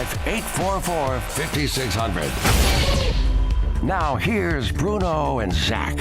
615-844-5600. Now here's Bruno and Zach.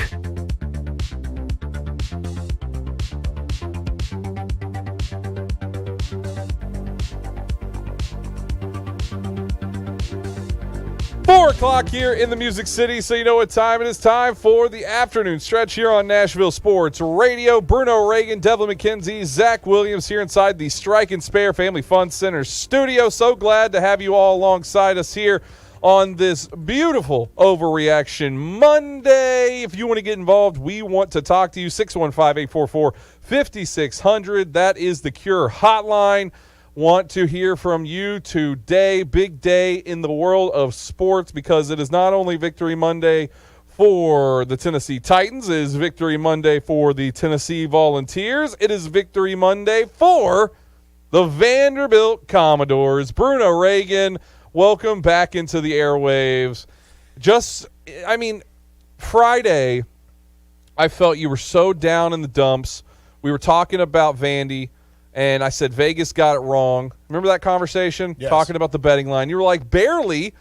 4 o'clock here in the Music City, so you know what time it is. Time for the afternoon stretch here on Nashville Sports Radio. Bruno, Reagan, Devlin McKenzie, Zach Williams here inside the Strike and Spare Family Fun Center studio. So glad to have you all alongside us here on this beautiful Overreaction Monday. If you want to get involved, we want to talk to you. 615-844-5600. That is the Cure hotline. Want to hear from you today. Big day in the world of sports because it is not only Victory Monday for the Tennessee Titans, it is Victory Monday for the Tennessee Volunteers. It is Victory Monday for the Vanderbilt Commodores. Bruno, Reagan, welcome back into the airwaves. Friday, I felt you were so down in the dumps. We were talking about Vandy. And I said, Vegas got it wrong. Remember that conversation? Yes. Talking about the betting line. You were like, barely.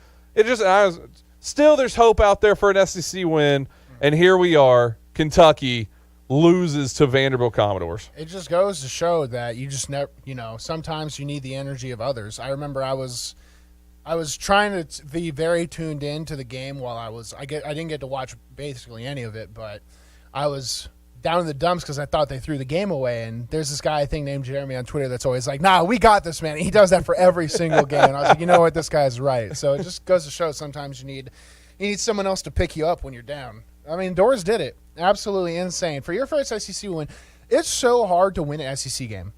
Still, there's hope out there for an SEC win. And here we are. Kentucky loses to Vanderbilt Commodores. It just goes to show that you just never, sometimes you need the energy of others. I remember I was trying to be very tuned in to the game while I didn't get to watch basically any of it, but I was down in the dumps because I thought they threw the game away. And there's this guy I think named Jeremy on Twitter that's always like, nah, we got this, man. He does that for every single game. And I was like, you know what, this guy's right. So it just goes to show sometimes you need someone else to pick you up when you're down. I mean, Doors did it. Absolutely insane. For your first SEC win, it's so hard to win an SEC game.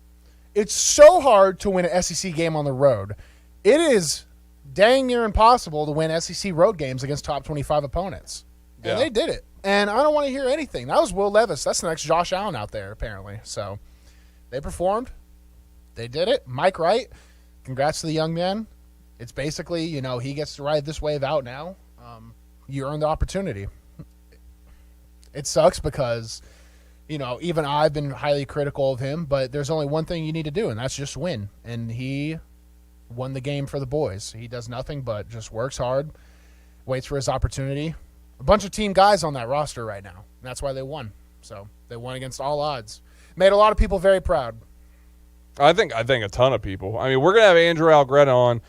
It's so hard to win an SEC game on the road. It is dang near impossible to win SEC road games against top 25 opponents. And they did it. And I don't want to hear anything. That was Will Levis. That's the next Josh Allen out there, apparently. So they performed. They did it. Mike Wright, congrats to the young man. It's basically, he gets to ride this wave out now. You earned the opportunity. It sucks because, even I've been highly critical of him, but there's only one thing you need to do, and that's just win. And he won the game for the boys. He does nothing but just works hard, waits for his opportunity. A bunch of team guys on that roster right now. And that's why they won. So they won against all odds. Made a lot of people very proud. I think a ton of people. I mean, we're going to have Andrew Algretta on,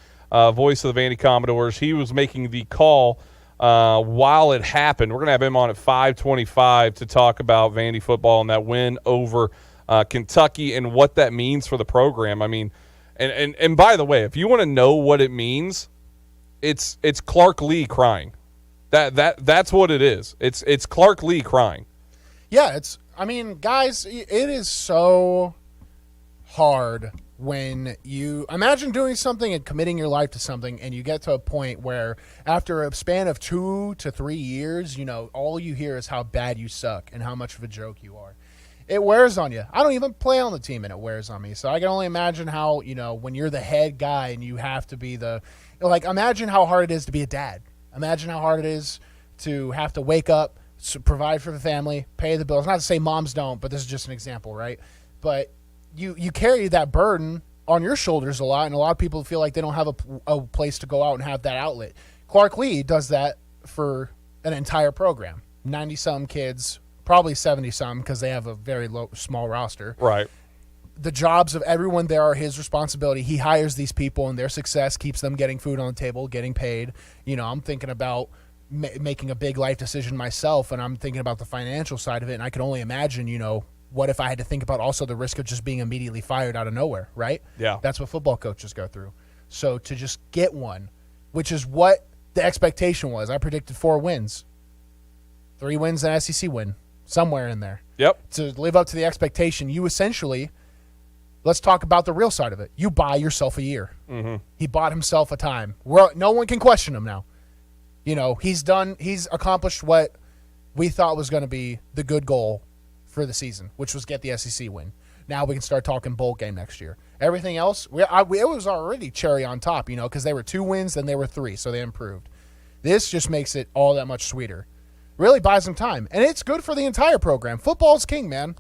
voice of the Vandy Commodores. He was making the call while it happened. We're going to have him on at 5:25 to talk about Vandy football and that win over Kentucky and what that means for the program. I mean, and by the way, if you want to know what it means, it's Clark Lee crying. That's what it is. It's Clark Lee crying. Yeah, guys, it is so hard when you imagine doing something and committing your life to something and you get to a point where after a span of 2 to 3 years, all you hear is how bad you suck and how much of a joke you are. It wears on you. I don't even play on the team and it wears on me. So I can only imagine how, when you're the head guy and you have to be imagine how hard it is to be a dad. Imagine how hard it is to have to wake up, provide for the family, pay the bills. Not to say moms don't, but this is just an example, right? But you carry that burden on your shoulders a lot, and a lot of people feel like they don't have a place to go out and have that outlet. Clark Lee does that for an entire program. 90-some kids, probably 70-some because they have a very small roster. Right. The jobs of everyone there are his responsibility. He hires these people, and their success keeps them getting food on the table, getting paid. I'm thinking about making a big life decision myself, and I'm thinking about the financial side of it, and I can only imagine, what if I had to think about also the risk of just being immediately fired out of nowhere, right? Yeah. That's what football coaches go through. So to just get one, which is what the expectation was. I predicted 4 wins. 3 wins and an SEC win, somewhere in there. Yep. To live up to the expectation, you essentially – let's talk about the real side of it. You buy yourself a year. Mm-hmm. He bought himself a time. No one can question him now. He's accomplished what we thought was going to be the good goal for the season, which was get the SEC win. Now we can start talking bowl game next year. Everything else, it was already cherry on top, because they were 2 wins, then they were 3, so they improved. This just makes it all that much sweeter. Really buys them time. And it's good for the entire program. Football's king, man.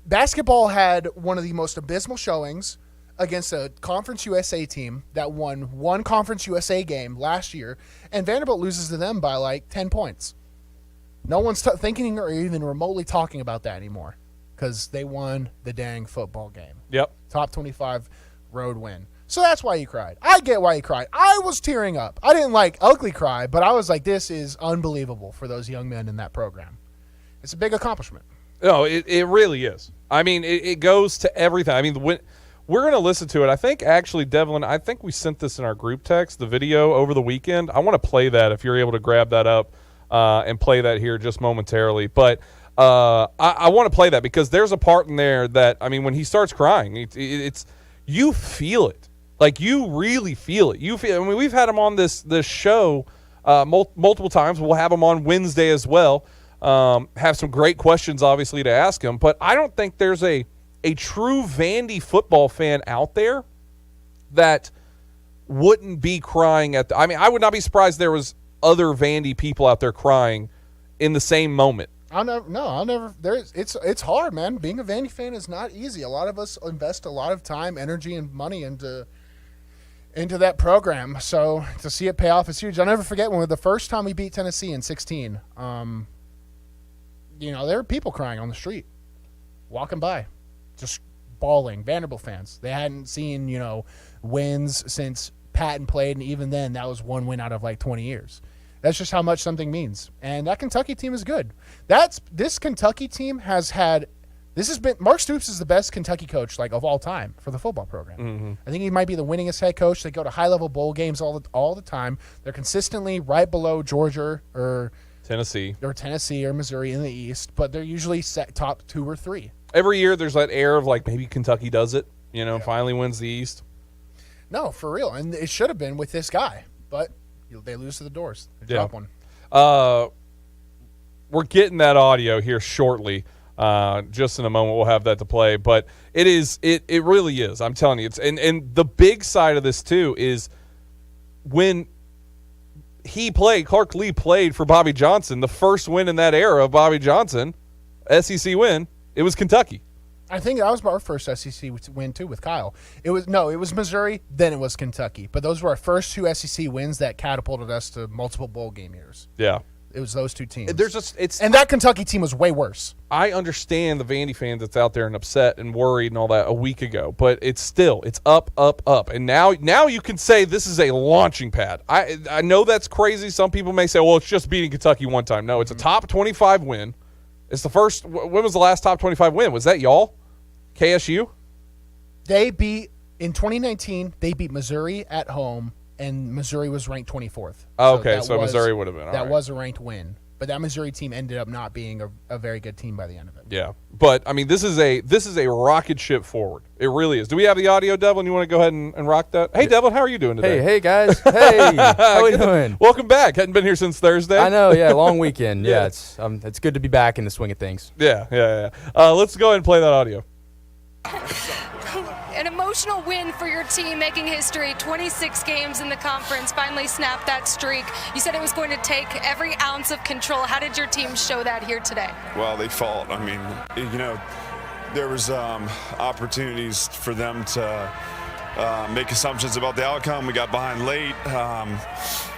Basketball had one of the most abysmal showings against a Conference USA team that won one Conference USA game last year, and Vanderbilt loses to them by like 10 points. No one's thinking or even remotely talking about that anymore because they won the dang football game. Yep. Top 25 road win. So that's why you cried. I get why you cried. I was tearing up. I didn't like ugly cry, but I was like, this is unbelievable for those young men in that program. It's a big accomplishment. No, it really is. I mean, it goes to everything. I mean, we're going to listen to it. I think, actually, Devlin, I think we sent this in our group text, the video over the weekend. I want to play that if you're able to grab that up and play that here just momentarily. But I want to play that because there's a part in there that, I mean, when he starts crying, it's you feel it. Like, you really feel it. I mean, we've had him on this show multiple times. We'll have him on Wednesday as well. Have some great questions, obviously, to ask him. But I don't think there's a true Vandy football fan out there that wouldn't be crying at I mean, I would not be surprised there was other Vandy people out there crying in the same moment. I'll never. It's hard, man. Being a Vandy fan is not easy. A lot of us invest a lot of time, energy, and money into that program. So to see it pay off is huge. I'll never forget when the first time we beat Tennessee in 2016. There were people crying on the street, walking by, just bawling. Vanderbilt fans. They hadn't seen, wins since Patton played, and even then, that was one win out of like 20 years. That's just how much something means. And that Kentucky team is good. This Kentucky team has been Mark Stoops is the best Kentucky coach of all time for the football program. Mm-hmm. I think he might be the winningest head coach. They go to high-level bowl games all the time. They're consistently right below Georgia or Tennessee or Missouri in the East, but they're usually set top 2 or 3. Every year there's that air of maybe Kentucky does it, finally wins the East. No, for real. And it should have been with this guy, but they lose to the Doors. They drop one. We're getting that audio here shortly. Just in a moment, we'll have that to play. But it really is. I'm telling you, and the big side of this too is when Clark Lee played for Bobby Johnson, the first win in that era of Bobby Johnson, SEC win, it was Kentucky. I think that was our first SEC win too with Kyle. It was Missouri, then it was Kentucky. But those were our first 2 SEC wins that catapulted us to multiple bowl game years. Yeah. It was those 2 teams. And that Kentucky team was way worse. I understand the Vandy fans that's out there and upset and worried and all that a week ago, but it's up, up, up. And now you can say this is a launching pad. I know that's crazy. Some people may say, well, it's just beating Kentucky one time. No, it's a top 25 win. It's the first. When was the last top 25 win? Was that y'all? KSU? In 2019, they beat Missouri at home, and Missouri was ranked 24th. Oh, okay, so Missouri would have been. That was a ranked win. But that Missouri team ended up not being a very good team by the end of it. Yeah, but I mean, this is a rocket ship forward. It really is. Do we have the audio, Devlin? You want to go ahead and rock that? Hey, Devlin, how are you doing today? Hey guys. Hey, how we doing? Welcome back. Hadn't been here since Thursday. I know. Yeah, long weekend. Yeah, it's good to be back in the swing of things. Yeah. Let's go ahead and play that audio. An emotional win for your team, making history. 26 games in the conference, finally snapped that streak. You said it was going to take every ounce of control. How did your team show that here today? Well, they fought. I mean, there was opportunities for them to make assumptions about the outcome. We got behind late.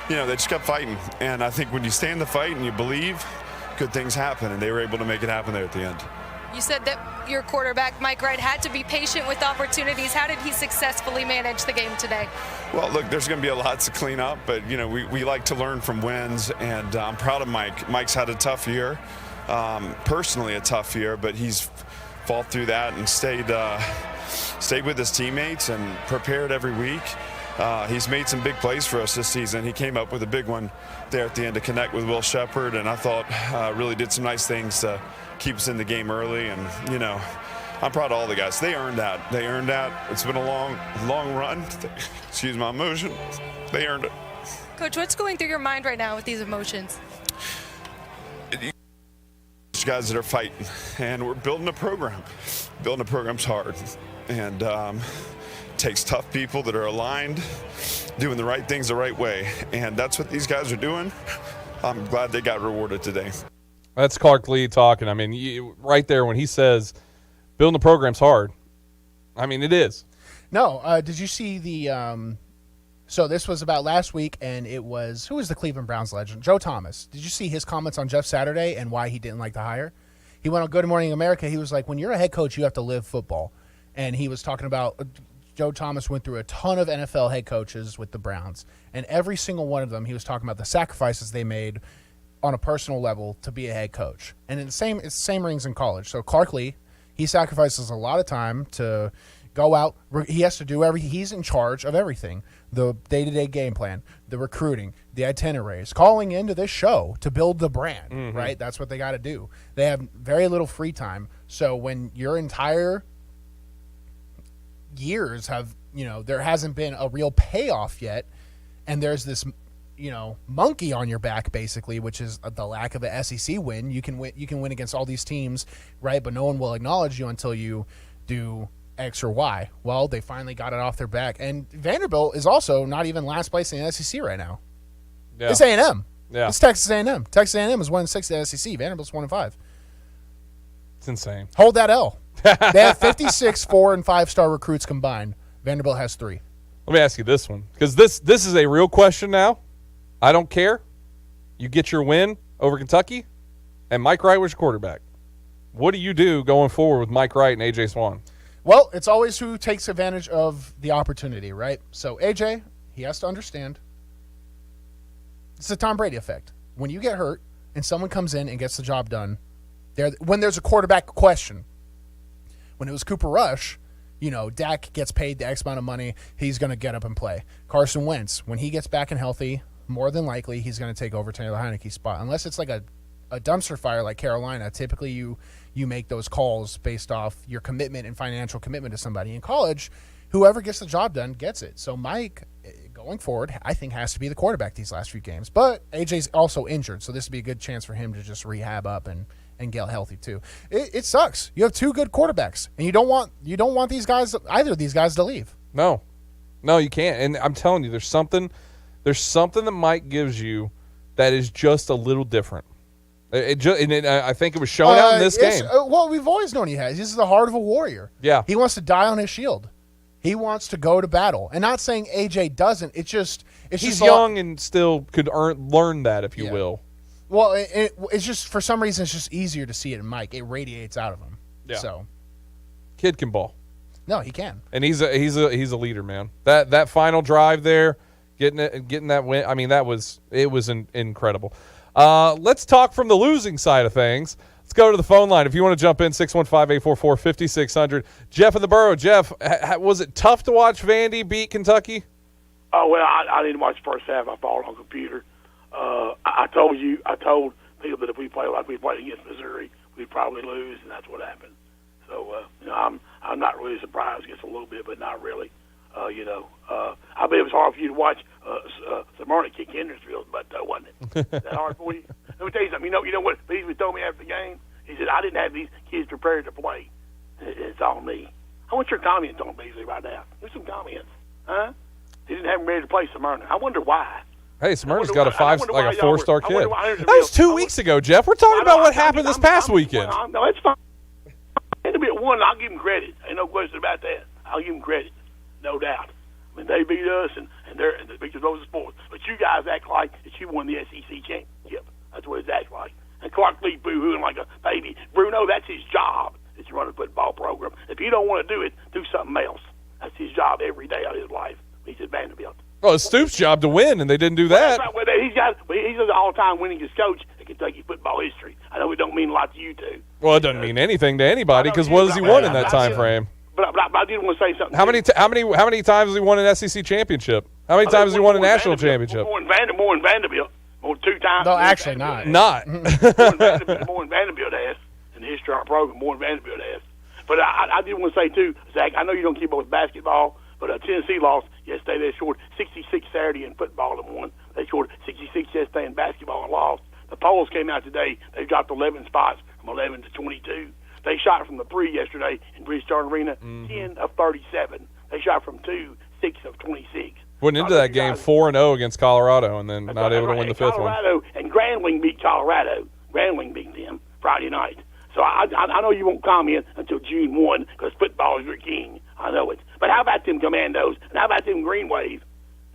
They just kept fighting. And I think when you stay in the fight and you believe, good things happen. And they were able to make it happen there at the end. You said that your quarterback, Mike Wright, had to be patient with opportunities. How did he successfully manage the game today? Well, look, there's going to be a lot to clean up, but, we like to learn from wins, and I'm proud of Mike. Mike's had a tough year, personally a tough year, but he's fought through that and stayed with his teammates and prepared every week. He's made some big plays for us this season. He came up with a big one there at the end to connect with Will Shepard, and I thought really did some nice things to keep us in the game early. And, I'm proud of all the guys. They earned that. It's been a long run. Excuse my emotion. They earned it. Coach, what's going through your mind right now with these emotions? Guys that are fighting, and we're building a program. Building a program's hard, and takes tough people that are aligned, doing the right things the right way, and that's what these guys are doing. I'm glad they got rewarded today. That's Clark Lee talking. I mean, right there when he says building the program's hard, I mean, it is. No, did you see the so this was about last week, and it was, who was the Cleveland Browns legend? Joe Thomas. Did you see his comments on Jeff Saturday and why he didn't like the hire? He went on Good Morning America. He was like, when you're a head coach, you have to live football. And he was talking about, Joe Thomas went through a ton of NFL head coaches with the Browns, and every single one of them, he was talking about the sacrifices they made on a personal level to be a head coach. And it's the same rings in college. So Clark Lee, he sacrifices a lot of time to go out. He has to do everything. He's in charge of everything. The day-to-day game plan, the recruiting, the itineraries, calling into this show to build the brand, right? That's what they got to do. They have very little free time. So when your entire years have, there hasn't been a real payoff yet, and there's this, monkey on your back, basically, which is the lack of an SEC win. You can win against all these teams, right? But no one will acknowledge you until you do X or Y. Well, they finally got it off their back. And Vanderbilt is also not even last place in the SEC right now. Yeah. It's A&M. Yeah. It's Texas A&M. Texas A&M is 1-6 in the SEC. Vanderbilt's 1-5. It's insane. Hold that L. They have 56 4- and 5-star recruits combined. Vanderbilt has 3. Let me ask you this one, because this is a real question now. I don't care. You get your win over Kentucky, and Mike Wright was your quarterback. What do you do going forward with Mike Wright and A.J. Swan? Well, it's always who takes advantage of the opportunity, right? So AJ, he has to understand. It's the Tom Brady effect. When you get hurt and someone comes in and gets the job done, when there's a quarterback question, when it was Cooper Rush, Dak gets paid the X amount of money, he's going to get up and play. Carson Wentz, when he gets back and healthy, more than likely he's going to take over Taylor Heineke's spot. Unless it's like a dumpster fire like Carolina, typically you make those calls based off your commitment and financial commitment to somebody. In college, whoever gets the job done gets it. So Mike, going forward, I think has to be the quarterback these last few games. But AJ's also injured, so this would be a good chance for him to just rehab up and get healthy too. It sucks. You have 2 good quarterbacks, and you don't want either of these guys to leave. No, you can't. And I'm telling you, there's something that Mike gives you that is just a little different. I think it was shown out in this game. Well, we've always known he has. He's the heart of a warrior. Yeah. He wants to die on his shield. He wants to go to battle. And not saying AJ doesn't. He's just young and still could learn that, if you will. Well, it's just, for some reason, it's just easier to see it in Mike. It radiates out of him. Yeah. So, kid can ball. No, he can. And he's a leader, man. That final drive there, getting that win. I mean, it was incredible. Let's talk from the losing side of things. Let's go to the phone line. If you want to jump in, 615-844-5600. Jeff in the Borough. Jeff, was it tough to watch Vandy beat Kentucky? Oh, well, I didn't watch the first half. I followed on the computer. I told people that if we play like we played against Missouri, we'd probably lose, and that's what happened. So, I'm not really surprised. I guess a little bit, but not really. I bet it was hard for you to watch Smyrna kick Hendersonville's butt, though, wasn't it? That hard for you? Let me tell you something. You know what Beasley told me after the game? He said, I didn't have these kids prepared to play. It's all me. I want your comments on Beasley right now. Give some comments. Huh? He didn't have them ready to play Smyrna. I wonder why. Hey, Smyrna's got a 4-star kid. That was 2 weeks ago, Jeff. We're talking about what happened this past weekend. No, that's fine. Henderson won. I'll give him credit. Ain't no question about that. I'll give him credit. No doubt. I mean, they beat us, and they beat the Roses Sports. But you guys act like that you won the SEC championship. That's what it acts like. And Clark Lee boo-hooing like a baby. Bruno, that's his job, is to run a football program. If you don't want to do it, do something else. That's his job every day of his life. He's at Vanderbilt. Well, it's Stoops' job to win, and they didn't do that. Well, he's the all-time winningest coach in Kentucky football history. I know it don't mean a lot to you two. Well, it doesn't mean anything to anybody because what has he won in that time frame? But I did want to say something. How many times has he won an SEC championship? How many times has he won a national championship? More than Vanderbilt. More than 2 times. No, actually not. Not. More than Vanderbilt has in the history of our program. More than Vanderbilt has. But I did want to say, too, Zach, I know you don't keep up with basketball, but Tennessee lost yesterday. They scored 66 Saturday in football and won. They scored 66 yesterday in basketball and lost. The polls came out today. They dropped 11 spots from 11 to 22. They shot from the 3 yesterday in Bridgestone Arena, 10 of 37. They shot from 2, 6 of 26. Went into that game 4-0 against Colorado and then not able to win the 5th one. Colorado and Grambling beat Colorado. Grambling beat them Friday night. So I know you won't comment until June 1 because football is your king. I know it. But how about them Commandos? And how about them Greenways?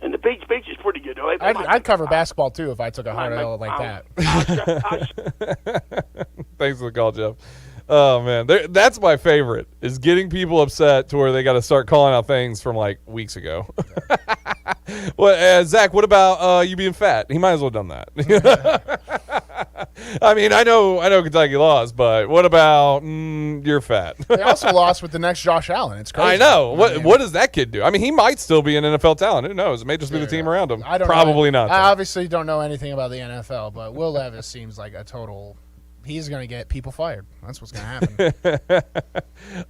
And the Beach is pretty good, though. I'd cover basketball, too, if I took a hard L like that. Thanks for the call, Jeff. Oh, man. That's my favorite, is getting people upset to where they got to start calling out things from, like, weeks ago. Well, Zach, what about you being fat? He might as well have done that. I mean, I know Kentucky lost, but what about you're fat? They also lost with the next Josh Allen. It's crazy. I know. What does that kid do? I mean, he might still be an NFL talent. Who knows? It may just be the team around him. I don't Probably know. not. I obviously don't know anything about the NFL, but Will Levis seems like a total. He's going to get people fired. That's what's going to happen.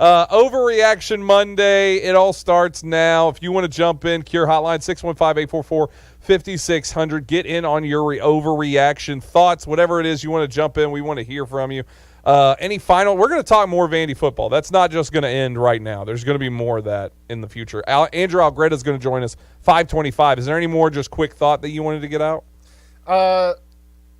Overreaction Monday. It all starts now. If you want to jump in, Cure Hotline, 615-844-5600. Get in on your overreaction thoughts, whatever it is you want to jump in. We want to hear from you. Any final? We're going to talk more Vandy football. That's not just going to end right now. There's going to be more of that in the future. Andrew Algretta is going to join us 5:25. Is there any more just quick thought that you wanted to get out?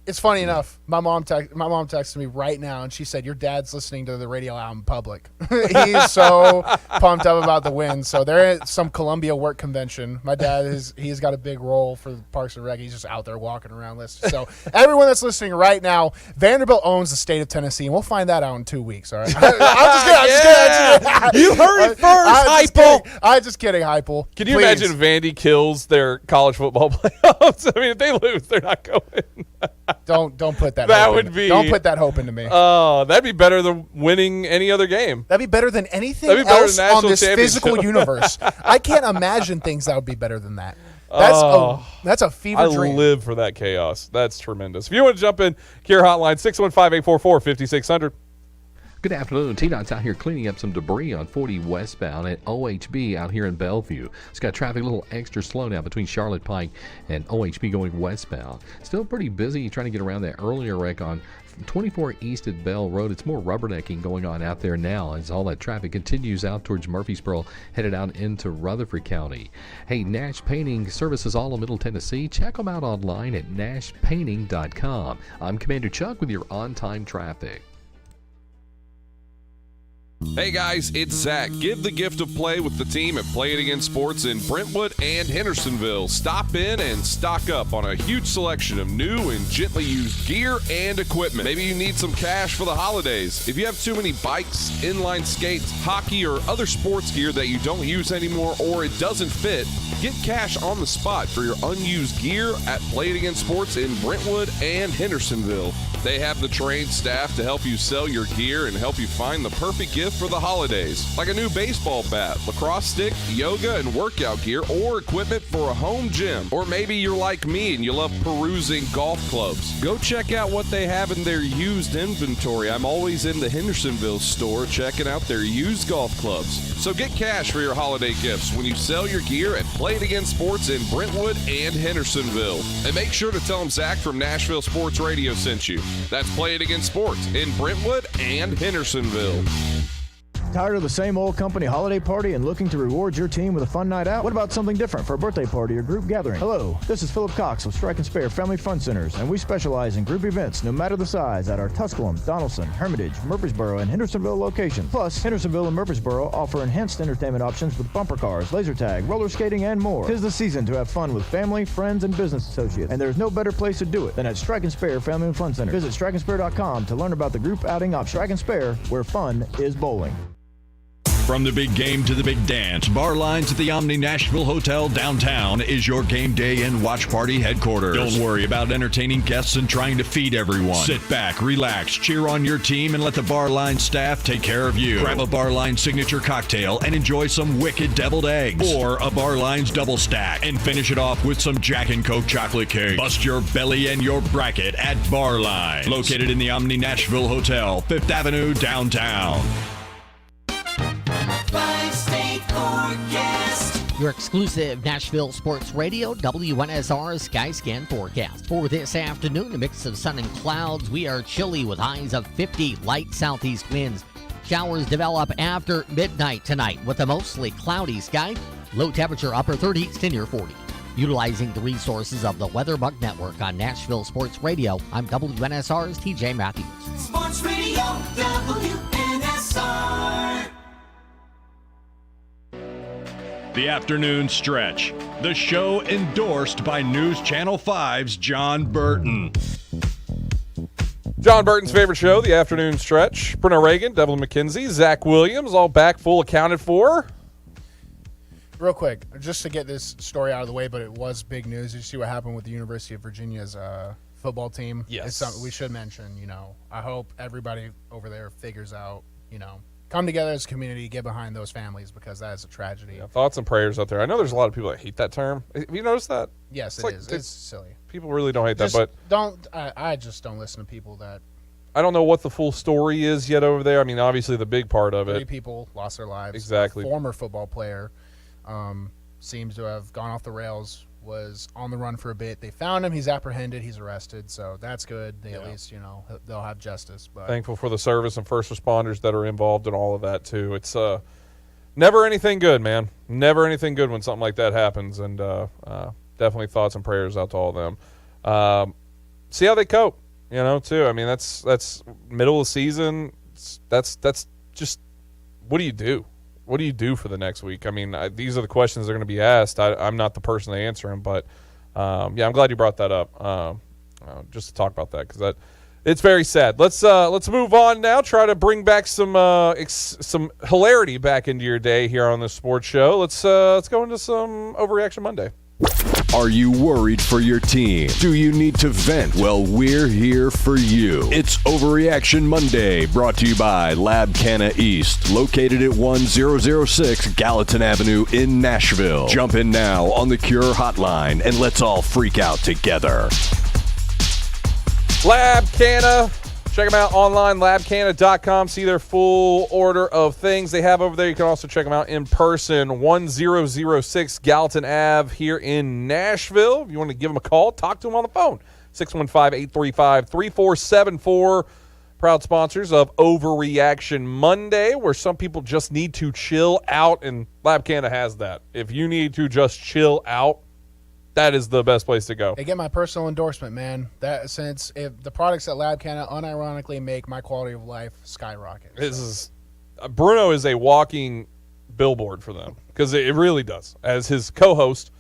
It's funny enough. My mom texted me right now, and she said, your dad's listening to the radio out in public. He's so pumped up about the win. So they're at some Columbia work convention. My dad, he's got a big role for Parks and Rec. He's just out there walking around listening. So everyone that's listening right now, Vanderbilt owns the state of Tennessee, and we'll find that out in 2 weeks, all right? I'm just kidding. You heard it first, Heupel. I'm just kidding, Heupel. Can you imagine if Vandy kills their college football playoffs? I mean, if they lose, they're not going. Don't put that. Don't put that hope into me. Oh, that'd be better than winning any other game. That'd be better than anything else on this physical universe. I can't imagine things that would be better than that. That's a fever dream. I live for that chaos. That's tremendous. If you want to jump in, Cure Hotline, 615-844-5600. Good afternoon. T-Dot's out here cleaning up some debris on 40 westbound at OHB out here in Bellevue. It's got traffic a little extra slow now between Charlotte Pike and OHB going westbound. Still pretty busy trying to get around that earlier wreck on 24 East at Bell Road. It's more rubbernecking going on out there now as all that traffic continues out towards Murfreesboro, headed out into Rutherford County. Hey, Nash Painting services all of Middle Tennessee. Check them out online at nashpainting.com. I'm Commander Chuck with your on-time traffic. Hey guys, it's Zach. Give the gift of play with the team at Play It Again Sports in Brentwood and Hendersonville. Stop in and stock up on a huge selection of new and gently used gear and equipment. Maybe you need some cash for the holidays. If you have too many bikes, inline skates, hockey, or other sports gear that you don't use anymore or it doesn't fit, get cash on the spot for your unused gear at Play It Again Sports in Brentwood and Hendersonville. They have the trained staff to help you sell your gear and help you find the perfect gift for the holidays, like a new baseball bat, lacrosse stick, yoga and workout gear, or equipment for a home gym. Or maybe you're like me and you love perusing golf clubs. Go check out what they have in their used inventory. I'm always in the Hendersonville store checking out their used golf clubs. So get cash for your holiday gifts when you sell your gear at Play It Again Sports in Brentwood and Hendersonville. And make sure to tell them Zach from Nashville Sports Radio sent you. That's Play It Again Sports in Brentwood and Hendersonville. Tired of the same old company holiday party and looking to reward your team with a fun night out? What about something different for a birthday party or group gathering? Hello, this is Philip Cox of Strike and Spare Family Fun Centers, and we specialize in group events no matter the size at our Tusculum, Donaldson, Hermitage, Murfreesboro, and Hendersonville locations. Plus, Hendersonville and Murfreesboro offer enhanced entertainment options with bumper cars, laser tag, roller skating, and more. 'Tis the season to have fun with family, friends, and business associates, and there's no better place to do it than at Strike and Spare Family Fun Center. Visit strikeandspare.com to learn about the group outing option. Strike and Spare, where fun is bowling. From the big game to the big dance, Bar Lines at the Omni Nashville Hotel downtown is your game day and watch party headquarters. Don't worry about entertaining guests and trying to feed everyone. Sit back, relax, cheer on your team, and let the Bar Lines staff take care of you. Grab a Bar Lines signature cocktail and enjoy some wicked deviled eggs or a Bar Lines double stack, and finish it off with some Jack and Coke chocolate cake. Bust your belly and your bracket at Bar Lines, located in the Omni Nashville Hotel, 5th Avenue downtown. Your exclusive Nashville Sports Radio, WNSR Skyscan forecast. For this afternoon, a mix of sun and clouds. We are chilly with highs of 50, light southeast winds. Showers develop after midnight tonight with a mostly cloudy sky. Low temperature upper 30s to near 40. Utilizing the resources of the WeatherBug Network on Nashville Sports Radio, I'm WNSR's TJ Matthews. Sports Radio, WNSR. The Afternoon Stretch, the show endorsed by News Channel 5's John Burton. John Burton's favorite show, The Afternoon Stretch. Bruno Reagan, Devlin McKenzie, Zach Williams, all back, full accounted for. Real quick, just to get this story out of the way, but it was big news. Did you see what happened with the University of Virginia's football team? Yes. It's something we should mention, I hope everybody over there figures out, come together as a community, get behind those families, because that is a tragedy. Yeah, thoughts and prayers out there. I know there's a lot of people that hate that term. Have you noticed that? Yes, it is. It's silly. People really don't hate Just that, but I just don't listen to people that. I don't know what the full story is yet over there. I mean, obviously the big part of 3 it. people lost their lives. Exactly. A former football player seems to have gone off the rails, was on the run for a bit. They found him. He's apprehended. He's arrested. So that's good. They at least, they'll have justice. But Thankful for the service and first responders that are involved in all of that, too. It's never anything good, man. Never anything good when something like that happens. And definitely thoughts and prayers out to all of them. See how they cope, too. I mean, that's middle of the season. That's just, what do you do? What do you do for the next week? I mean, these are the questions that are going to be asked. I'm not the person to answer them, but I'm glad you brought that up just to talk about that, because it's very sad. Let's move on now. Try to bring back some hilarity back into your day here on this sports show. Let's go into some Overreaction Monday. Are you worried for your team? Do you need to vent? Well, we're here for you. It's Overreaction Monday, brought to you by Lab Canna East, located at 1006 Gallatin Avenue in Nashville. Jump in now on the Cure Hotline, and let's all freak out together. Lab Canna. Check them out online, labcanna.com. See their full order of things they have over there. You can also check them out in person, 1006 Gallatin Ave here in Nashville. If you want to give them a call, talk to them on the phone, 615-835-3474. Proud sponsors of Overreaction Monday, where some people just need to chill out, and Lab Canna has that. If you need to just chill out, that is the best place to go. They get my personal endorsement, man. That since if the products that Lab Canna unironically make my quality of life skyrocket. Bruno is a walking billboard for them, because it really does. As his co-host,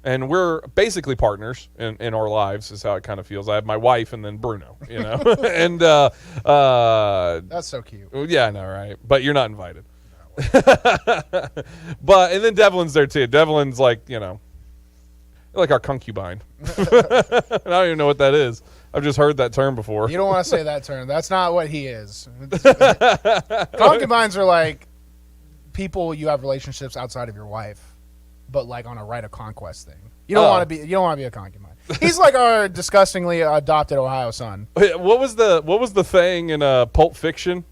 and we're basically partners in our lives, is how it kind of feels. I have my wife and then Bruno, and that's so cute. Yeah, I know, right? But you're not invited. But and then Devlin's there too. Devlin's like like our concubine. I don't even know what that is. I've just heard that term before. You don't want to say that term. That's not what he is. Concubines are like people you have relationships outside of your wife, but like on a right of conquest thing. You don't want to be. You don't want to be a concubine. He's like our disgustingly adopted Ohio son. What was the thing in Pulp Fiction?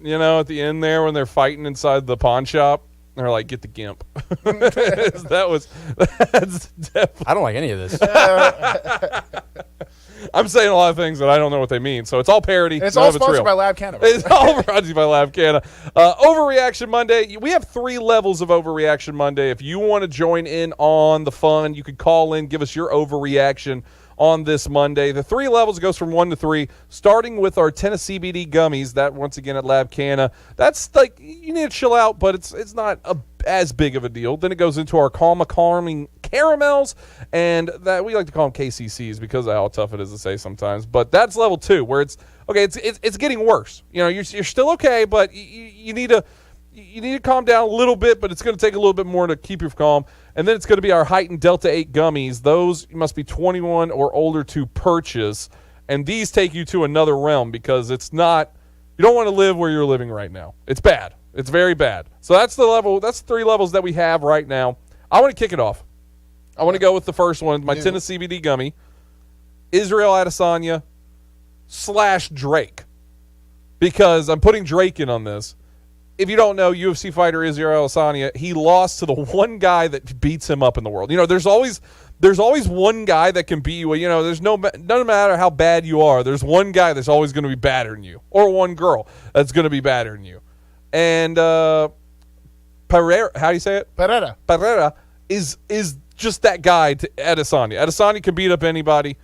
At the end there when they're fighting inside the pawn shop. They're like, get the gimp. That's definitely. I don't like any of this. I'm saying a lot of things that I don't know what they mean, so it's all parody. And it's all sponsored by Lab Canna. It's all brought to you by Lab Canna. Overreaction Monday. We have 3 levels of Overreaction Monday. If you want to join in on the fun, you could call in, give us your overreaction on this Monday. The 3 levels goes from 1 to 3, starting with our Tennessee CBD gummies. That, once again, at Lab Canna. That's like, you need to chill out, but it's not as big of a deal. Then it goes into our calming caramels, and that we like to call them KCCs because of how tough it is to say sometimes. But that's level 2, where it's getting worse. You're still okay, but you need to calm down a little bit, but it's going to take a little bit more to keep you calm. And then it's going to be our heightened Delta 8 gummies. Those you must be 21 or older to purchase. And these take you to another realm, because you don't want to live where you're living right now. It's bad. It's very bad. So that's the 3 levels that we have right now. I want to kick it off. I want to go with the first one, my Tennessee CBD gummy, Israel Adesanya / Drake, because I'm putting Drake in on this. If you don't know, UFC fighter Israel Adesanya, he lost to the one guy that beats him up in the world. There's always one guy that can beat you. There's no matter how bad you are, there's one guy that's always going to be badder than you, or one girl that's going to be badder than you. And Pereira, how do you say it? Pereira is just that guy to Adesanya. Adesanya can beat up anybody,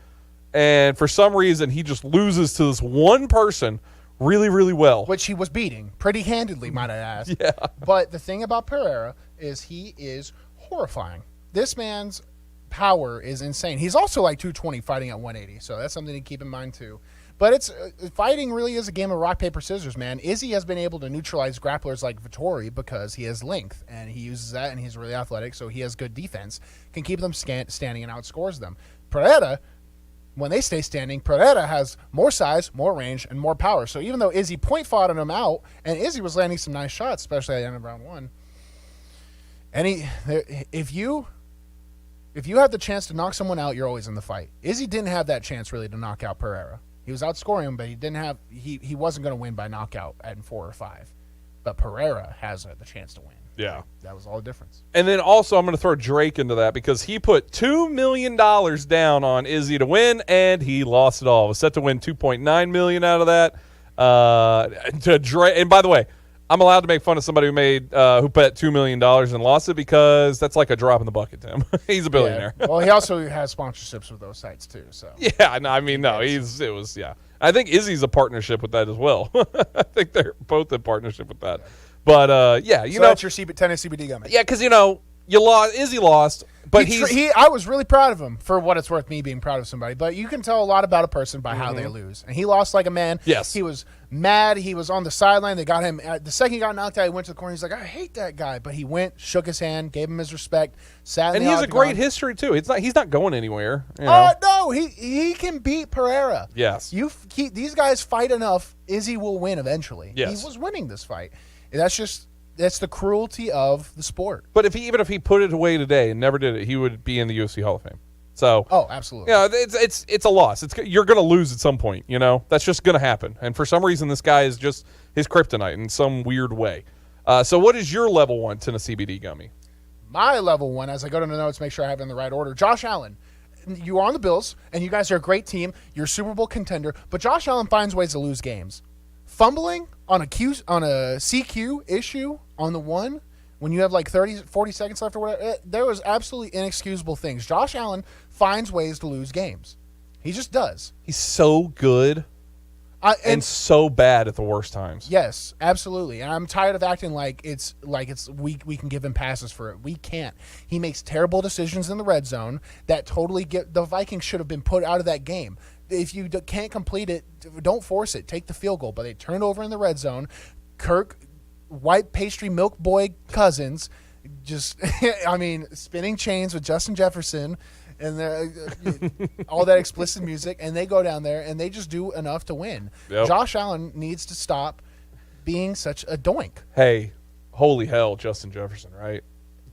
and for some reason he just loses to this one person really, really well. Which he was beating pretty handedly, might I ask. Yeah. But the thing about Pereira is he is horrifying. This man's power is insane. He's also like 220 fighting at 180, so that's something to keep in mind too. But it's fighting really is a game of rock, paper, scissors, man. Izzy has been able to neutralize grapplers like Vettori because he has length, and he uses that, and he's really athletic, so he has good defense, can keep them standing and outscores them. Pereira, when they stay standing, Pereira has more size, more range, and more power. So even though Izzy point fought him out, and Izzy was landing some nice shots, especially at the end of round one, and if you have the chance to knock someone out, you're always in the fight. Izzy didn't have that chance really to knock out Pereira. He was outscoring him, but he wasn't going to win by knockout at 4 or 5. But Pereira has the chance to win. Yeah. That was all the difference. And then also I'm going to throw Drake into that because he put $2 million down on Izzy to win, and he lost it all. Was set to win $2.9 million out of that. To Drake, and by the way, I'm allowed to make fun of somebody who bet $2 million and lost it because that's like a drop in the bucket to him. He's a billionaire. Yeah. Well, he also has sponsorships with those sites too. So yeah, no, I mean, no, I think Izzy's a partnership with that as well. I think they're both in partnership with that. But yeah, you know, that's your tennis CBD gummy. Yeah, because you lost. Izzy lost, but I was really proud of him for what it's worth. Me being proud of somebody, but you can tell a lot about a person by how they lose. And he lost like a man. Yes, he was mad. He was on the sideline. They got him the second he got knocked out. He went to the corner. He's like, I hate that guy, but he went, shook his hand, gave him his respect, sat. And he has a great history too. He's not going anywhere. No, he can beat Pereira. Yes, these guys fight enough. Izzy will win eventually. Yes, he was winning this fight. And that's the cruelty of the sport. But even if he put it away today and never did it, he would be in the UFC Hall of Fame. So, absolutely. Yeah, it's a loss. You're going to lose at some point. That's just going to happen. And for some reason, this guy is just his kryptonite in some weird way. So, what is your level 1 Tennessee CBD gummy? My level 1, as I go to the notes, make sure I have it in the right order. Josh Allen. You are on the Bills, and you guys are a great team. You're a Super Bowl contender, but Josh Allen finds ways to lose games. Fumbling on a CQ issue on the one when you have like 40 seconds left or whatever, there was absolutely inexcusable things. Josh Allen finds ways to lose games. He just does. He's so good and so bad at the worst times. Yes, absolutely. And I'm tired of acting like it's we can give him passes for it. We can't. He makes terrible decisions in the red zone that totally the Vikings should have been put out of that game. If you can't complete it, don't force it. Take the field goal. But they turn over in the red zone. Kirk, white pastry milk boy Cousins, just, spinning chains with Justin Jefferson and all that explicit music, and they go down there and they just do enough to win. Yep. Josh Allen needs to stop being such a doink. Hey, holy hell, Justin Jefferson, right?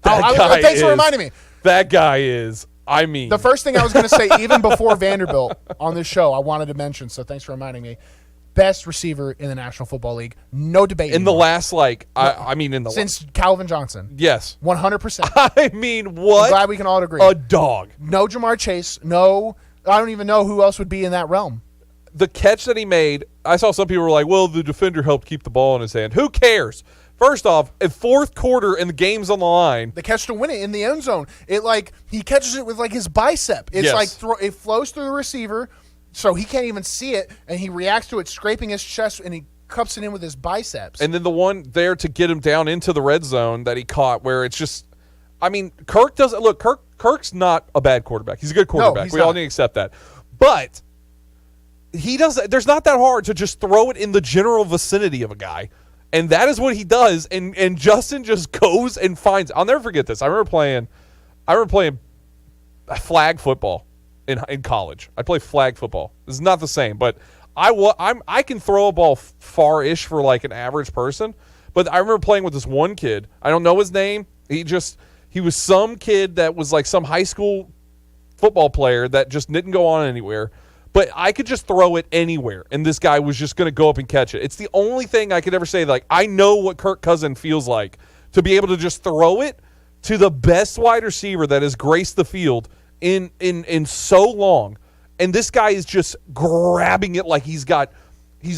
Thanks for reminding me. That guy is... the first thing I was going to say, even before Vanderbilt on this show, I wanted to mention, so thanks for reminding me, best receiver in the National Football League. No debate. In the last, since Calvin Johnson. Yes. 100%. I mean, what? I'm glad we can all agree. A dog. No Jamar Chase. No, I don't even know who else would be in that realm. The catch that he made, I saw some people were like, well, the defender helped keep the ball in his hand. Who cares? First off, in fourth quarter and the game's on the line. The catch to win it in the end zone. He catches it with his bicep. It's it flows through the receiver, so he can't even see it, and he reacts to it scraping his chest, and he cups it in with his biceps. And then the one there to get him down into the red zone that he caught, where it's just, Kirk doesn't look. Kirk's not a bad quarterback. He's a good quarterback. We all need to accept that, but he does. There's not that hard to just throw it in the general vicinity of a guy. And that is what he does, and Justin just goes and finds. I'll never forget this. I remember playing flag football in college. I play flag football. This is not the same, but I can throw a ball far-ish for like an average person. But I remember playing with this one kid. I don't know his name. He was some kid that was like some high school football player that just didn't go on anywhere. But I could just throw it anywhere, and this guy was just going to go up and catch it. It's the only thing I could ever say, like, I know what Kirk Cousins feels like to be able to just throw it to the best wide receiver that has graced the field in so long. And this guy is just grabbing it like he's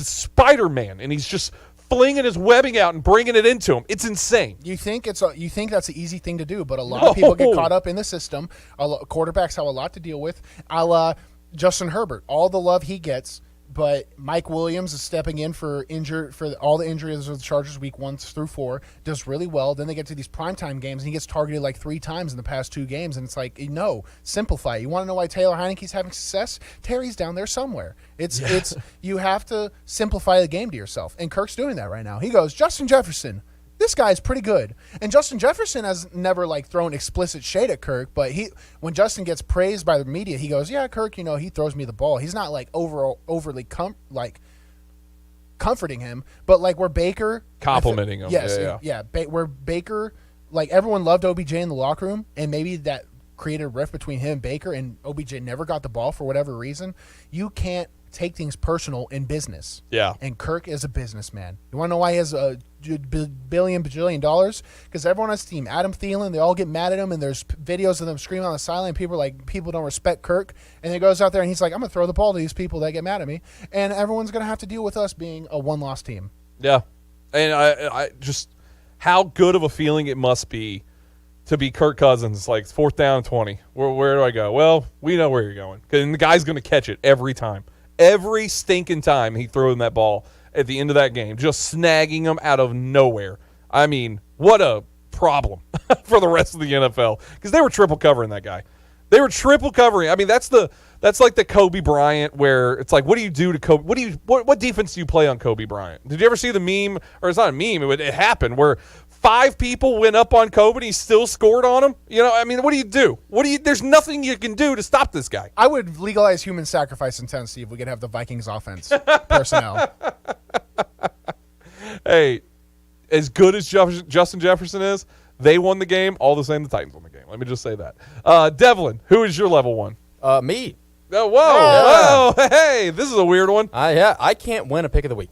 Spider-Man, and he's just flinging his webbing out and bringing it into him. It's insane. You think that's an easy thing to do, but a lot of people get caught up in the system. Quarterbacks have a lot to deal with. A la Justin Herbert, all the love he gets but Mike Williams is stepping in for all the injuries of the Chargers week 1 through 4, does really well. Then they get to these primetime games, and he gets targeted like 3 times in the past 2 games, and it's like, no, simplify. You want to know why Taylor Heineke's having success? Terry's down there somewhere. It's you have to simplify the game to yourself, and Kirk's doing that right now. He goes, Justin Jefferson, this guy's pretty good. And Justin Jefferson has never thrown explicit shade at Kirk, but when Justin gets praised by the media, he goes, yeah, Kirk, he throws me the ball. He's not overly comforting him, but where Baker complimenting him. Yes, where Baker, everyone loved OBJ in the locker room, and maybe that created a rift between him and Baker, and OBJ never got the ball for whatever reason. You can't take things personal in business. Yeah. And Kirk is a businessman. You want to know why he has a bajillion dollars? Because everyone on his team, Adam Thielen, they all get mad at him, and there's videos of them screaming on the sideline. People don't respect Kirk. And he goes out there and he's like, I'm going to throw the ball to these people that get mad at me. And everyone's going to have to deal with us being a one-loss team. Yeah. And I just how good of a feeling it must be to be Kirk Cousins, 4th down and 20. Where do I go? Well, we know where you're going. And the guy's going to catch it every time. Every stinking time he threw him that ball at the end of that game, just snagging him out of nowhere. I mean, what a problem for the rest of the NFL, because they were triple covering that guy. They were triple covering. I mean, that's like the Kobe Bryant, where it's like, what do you do to Kobe? What defense do you play on Kobe Bryant? Did you ever see the meme? Or it's not a meme. It happened where 5 people went up on Kobe and he still scored on him. I mean, what do you do? There's nothing you can do to stop this guy. I would legalize human sacrifice in Tennessee if we could have the Vikings offense personnel. Hey, as good as Justin Jefferson is, they won the game. All the same, the Titans won the game. Let me just say that. Devlin, who is your level 1? Me. Oh, whoa. Hey, this is a weird one. I can't win a pick of the week.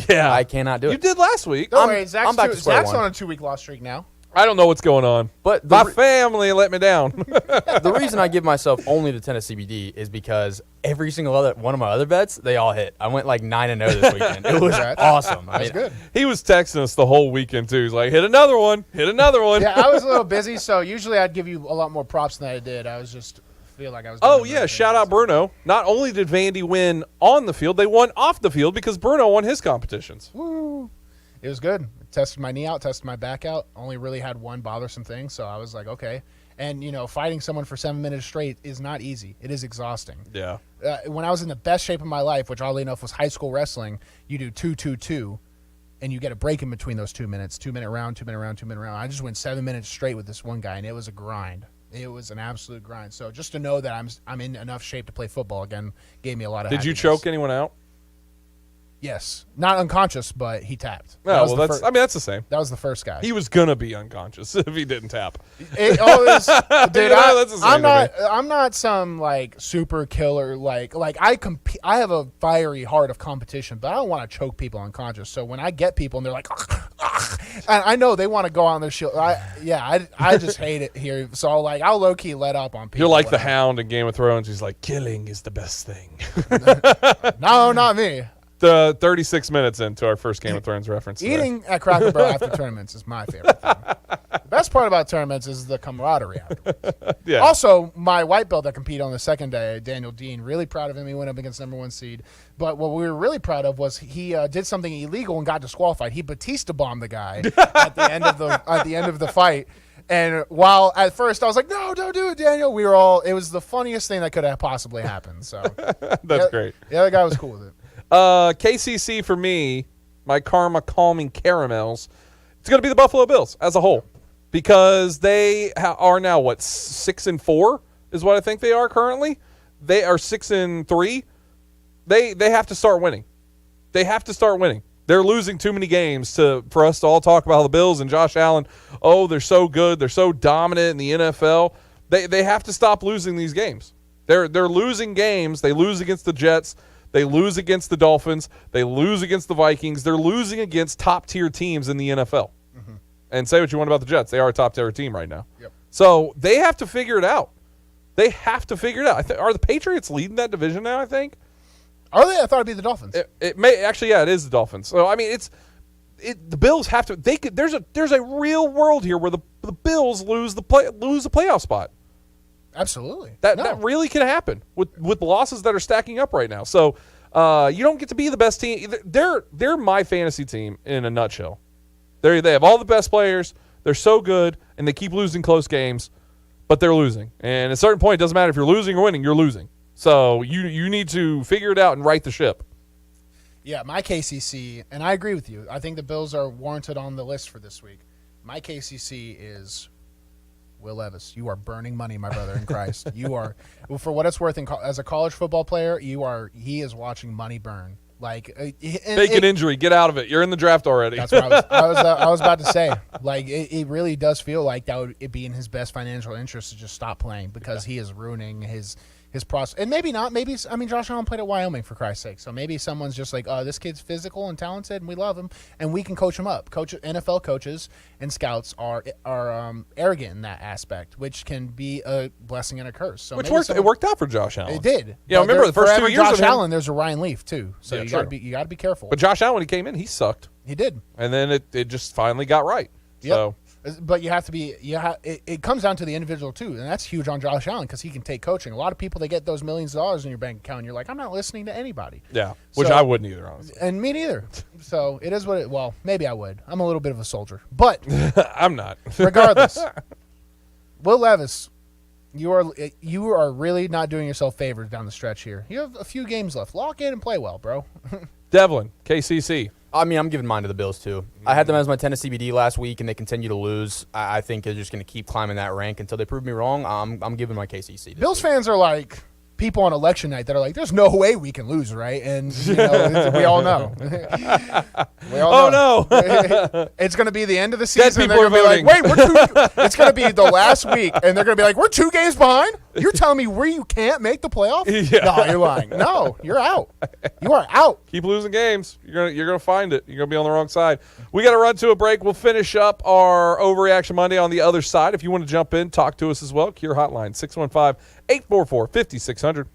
Yeah. I cannot do it. You did last week. Don't worry, Zach's back to square Zach's one. on a 2-week loss streak now. I don't know what's going on. But my family let me down. The reason I give myself only the Tennessee CBD is because every single one of my other bets, they all hit. I went 9-0 this weekend. It was awesome. That's good. He was texting us the whole weekend, too. He's like, hit another one. Yeah, I was a little busy, so usually I'd give you a lot more props than I did. I was just feel like I was doing yeah, shout out Bruno. Not only did Vandy win on the field, they won off the field because Bruno won his competitions. Woo. It was good. Tested my knee out, tested my back out. Only really had one bothersome thing, so I was like, okay. And, fighting someone for 7 minutes straight is not easy. It is exhausting. Yeah. When I was in the best shape of my life, which oddly enough was high school wrestling, you do 2-2-2, and you get a break in between those 2 minutes. 2-minute round, 2-minute round, 2-minute round. I just went 7 minutes straight with this one guy, and it was a grind. It was an absolute grind. So just to know that I'm in enough shape to play football again gave me a lot of happiness. Did you choke anyone out? Yes. Not unconscious, but he tapped. Oh, well, that's the same. That was the first guy. He was going to be unconscious if he didn't tap. Dude, that's the same I'm not some super killer I have a fiery heart of competition, but I don't want to choke people unconscious. So when I get people and they're like, and I know they want to go on their shield. I just hate it here. So I'll low key let up on people. You're like the Hound in Game of Thrones. He's like, killing is the best thing. No, not me. 36 minutes into our first Game of Thrones reference. Eating at Cracker Barrel after tournaments is my favorite thing. The best part about tournaments is the camaraderie afterwards. Yeah. Also, my white belt that competed on the second day, Daniel Dean, really proud of him. He went up against number 1 seed. But what we were really proud of was he did something illegal and got disqualified. He Batista bombed the guy at the end of the fight. And while at first I was like, no, don't do it, Daniel. It was the funniest thing that could have possibly happened. So that's great. The other guy was cool with it. KCC for me, my karma calming caramels, it's going to be the Buffalo Bills as a whole because they are now 6-4 is what I think they are currently. They are 6-3. They have to start winning. They have to start winning. They're losing too many games for us to all talk about the Bills and Josh Allen. Oh, they're so good. They're so dominant in the NFL. They have to stop losing these games. They're losing games. They lose against the Jets. They lose against the Dolphins. They lose against the Vikings. They're losing against top-tier teams in the NFL. Mm-hmm. And say what you want about the Jets. They are a top-tier team right now. Yep. So they have to figure it out. They have to figure it out. Are the Patriots leading that division now, I think? Are they? I thought it'd be the Dolphins. It may actually, yeah, it is the Dolphins. So I mean, the Bills have to. There's a real world here where the Bills lose the playoff spot. Absolutely. That really can happen with losses that are stacking up right now. So You don't get to be the best team. They're my fantasy team in a nutshell. They have all the best players. They're so good, and they keep losing close games, but they're losing. And at a certain point, it doesn't matter if you're losing or winning, you're losing. So you need to figure it out and right the ship. Yeah, my KCC, and I agree with you. I think the Bills are warranted on the list for this week. My KCC is Will Levis. You are burning money, my brother in Christ. You are, for what it's worth, as a college football player, he is watching money burn. Like, fake an injury, get out of it. You're in the draft already. That's what I was about to say. Like, it really does feel like that would be in his best financial interest to just stop playing because he is ruining his process. And maybe not. Maybe, I mean, Josh Allen played at Wyoming, for Christ's sake. So maybe someone's just like, oh, this kid's physical and talented, and we love him, and we can coach him up. NFL coaches and scouts are arrogant in that aspect, which can be a blessing and a curse. So it worked out for Josh Allen. It did. Yeah, remember the first 2 years Josh of him, Allen, there's a Ryan Leaf too. So you got to be careful. But Josh Allen, when he came in, he sucked. He did. And then it just finally got right. Yep. So. But you have to be. It comes down to the individual too, and that's huge on Josh Allen because he can take coaching. A lot of people, they get those millions of dollars in your bank account, and you're like, I'm not listening to anybody. Yeah, which I wouldn't either, honestly. And me neither. So it is what it. Well, maybe I would. I'm a little bit of a soldier, but I'm not. Regardless, Will Levis, you are really not doing yourself favors down the stretch here. You have a few games left. Lock in and play well, bro. Devlin, KCC. I mean, I'm giving mine to the Bills, too. I had them as my Tennessee CBD last week, and they continue to lose. I think they're just going to keep climbing that rank until they prove me wrong. I'm giving my KCC. Bills fans are like people on election night that are like, there's no way we can lose, right? And we all know. We all know. It's going to be the end of the season. And they're going to be like, wait, it's going to be the last week, and they're going to be like, we're 2 games behind? You're telling me you can't make the playoff? Yeah. No, you're lying. No, you're out. You are out. Keep losing games. You're gonna find it. You're gonna be on the wrong side. We got to run to a break. We'll finish up our Overreaction Monday on the other side. If you want to jump in, talk to us as well. Cure Hotline 615-844-5600.